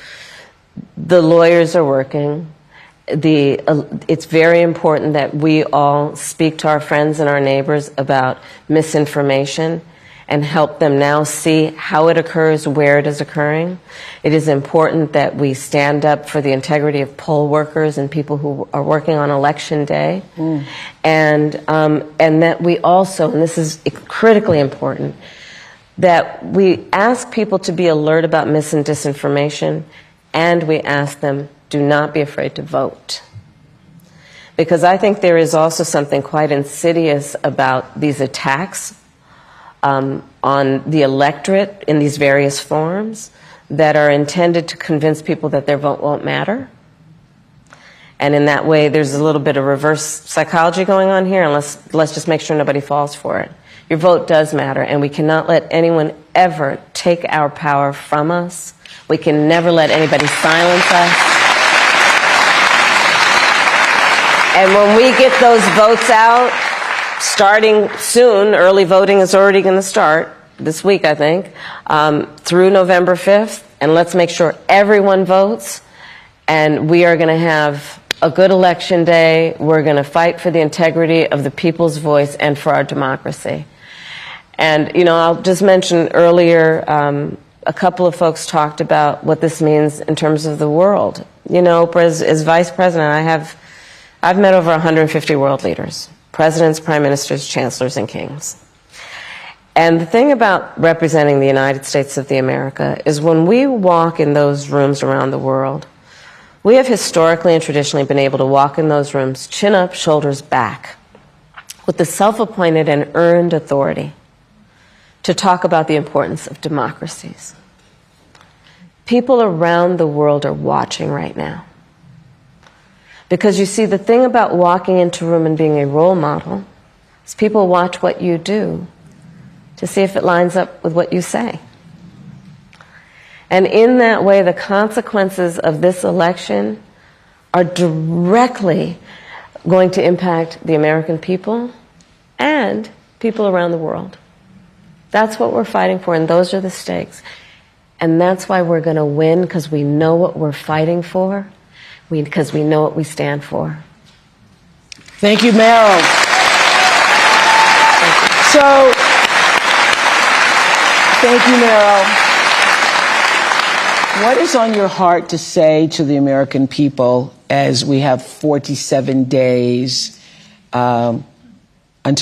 the lawyers are working. It's very important that we all speak to our friends and our neighbors about misinformation and help them now see how it occurs, where it is occurring. It is important that we stand up for the integrity of poll workers and people who are working on election day. And that we also, and this is critically important, that we ask people to be alert about mis and disinformation, and we ask them, do not be afraid to vote. Because I think there is also something quite insidious about these attacks on the electorate in these various forms that are intended to convince people that their vote won't matter. And in that way, there's a little bit of reverse psychology going on here, and let's just make sure nobody falls for it. Your vote does matter, and we cannot let anyone ever take our power from us. We can never let anybody silence us. And when we get those votes out, starting soon. Early voting is already going to start this week, I think, through November 5th. And let's make sure everyone votes. And we are going to have a good election day. We're going to fight for the integrity of the people's voice and for our democracy. And, you know, I'll just mention earlier, a couple of folks talked about what this means in terms of the world. You know, Oprah, as vice president, I've met over 150 world leaders, presidents, prime ministers, chancellors, and kings. And the thing about representing the United States of America is when we walk in those rooms around the world, we have historically and traditionally been able to walk in those rooms chin up, shoulders back, with the self-appointed and earned authority to talk about the importance of democracies. People around the world are watching right now. Because you see, the thing about walking into a room and being a role model is people watch what you do to see if it lines up with what you say. And in that way, the consequences of this election are directly going to impact the American people and people around the world. That's what we're fighting for, and those are the stakes. And that's why we're going to win, because we know what we're fighting for, because we know what we stand for. Thank you, Meryl. So, thank you, Meryl. What is on your heart to say to the American people as we have 47 days until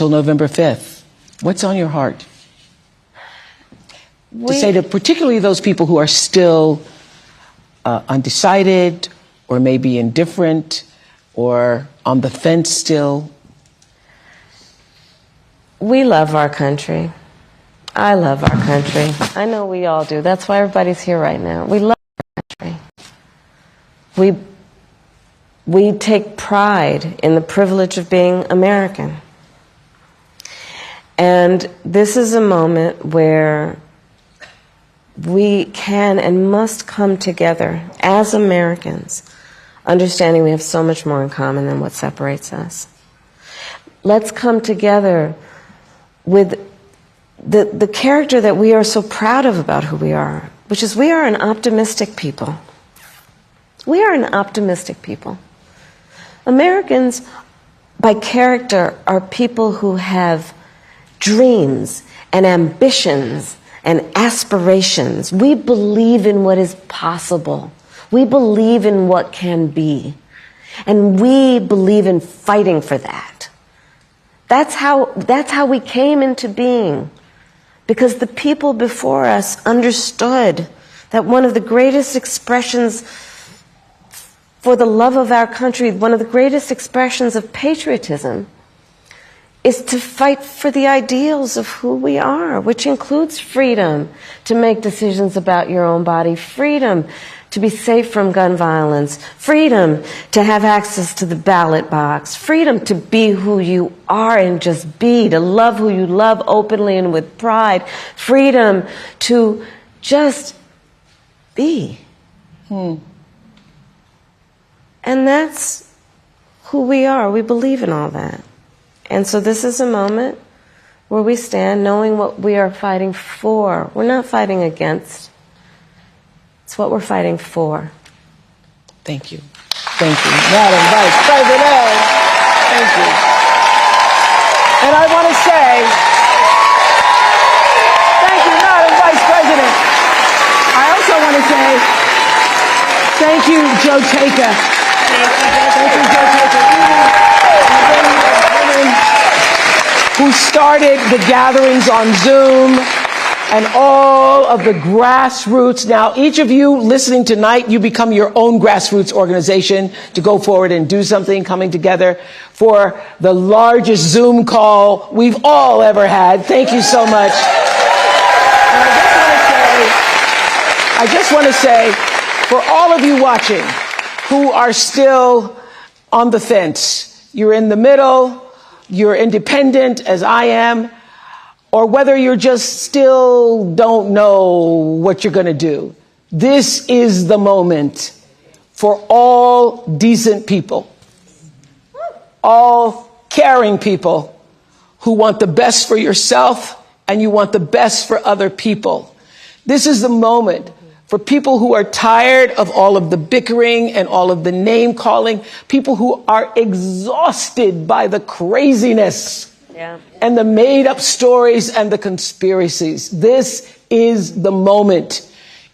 November 5th? What's on your heart? To say to particularly those people who are still undecided or maybe indifferent or on the fence still? We love our country. I love our country. I know we all do. That's why everybody's here right now. We love our country. We take pride in the privilege of being American. And this is a moment where we can and must come together as Americans, understanding we have so much more in common than what separates us. Let's come together with the character that we are so proud of about who we are, which is we are an optimistic people. We are an optimistic people. Americans, by character, are people who have dreams and ambitions and aspirations. We believe in what is possible. We believe in what can be. And we believe in fighting for that. That's how we came into being. Because the people before us understood that one of the greatest expressions for the love of our country, one of the greatest expressions of patriotism, is to fight for the ideals of who we are, which includes freedom to make decisions about your own body, freedom to be safe from gun violence, freedom to have access to the ballot box, freedom to be who you are and just be, to love who you love openly and with pride, freedom to just be. And that's who we are. We believe in all that. And so this is a moment where we stand knowing what we are fighting for. We're not fighting against. It's what we're fighting for. Thank you. Thank you, Madam Vice President. Thank you. And I want to say, thank you, Madam Vice President. I also want to say, thank you, Joe Taker. Thank you, Joe Taker. Who started the gatherings on Zoom and all of the grassroots. Now, each of you listening tonight, you become your own grassroots organization to go forward and do something, coming together for the largest Zoom call we've all ever had. Thank you so much. And I just want to say, for all of you watching who are still on the fence, you're in the middle, you're independent as I am, or whether you're just still don't know what you're going to do. This is the moment for all decent people, all caring people who want the best for yourself and you want the best for other people. This is the moment for people who are tired of all of the bickering and all of the name calling, people who are exhausted by the craziness and the made up stories and the conspiracies. This is the moment.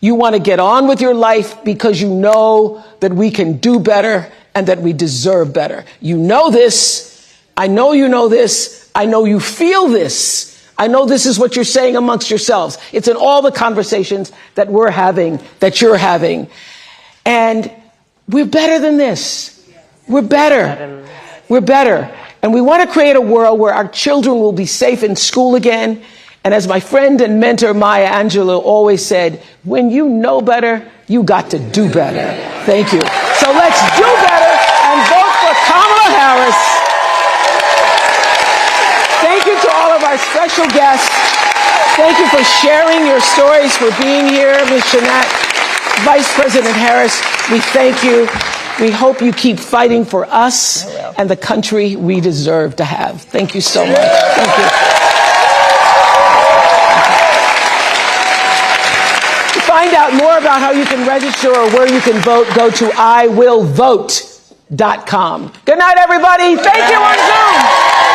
You want to get on with your life because you know that we can do better and that we deserve better. You know this. I know you know this. I know you feel this. I know this is what you're saying amongst yourselves. It's in all the conversations that we're having, that you're having. And we're better than this. We're better. We're better. And we want to create a world where our children will be safe in school again. And as my friend and mentor Maya Angelou always said, when you know better, you got to do better. Thank you. So let's do better and vote for Kamala Harris. Thank you to all of our special guests. Thank you for sharing your stories, for being here, Ms. Shanat. Vice President Harris, we thank you. We hope you keep fighting for us and the country we deserve to have. Thank you so much. Thank you. To find out more about how you can register or where you can vote, go to iwillvote.com. Good night, everybody. Thank you on Zoom.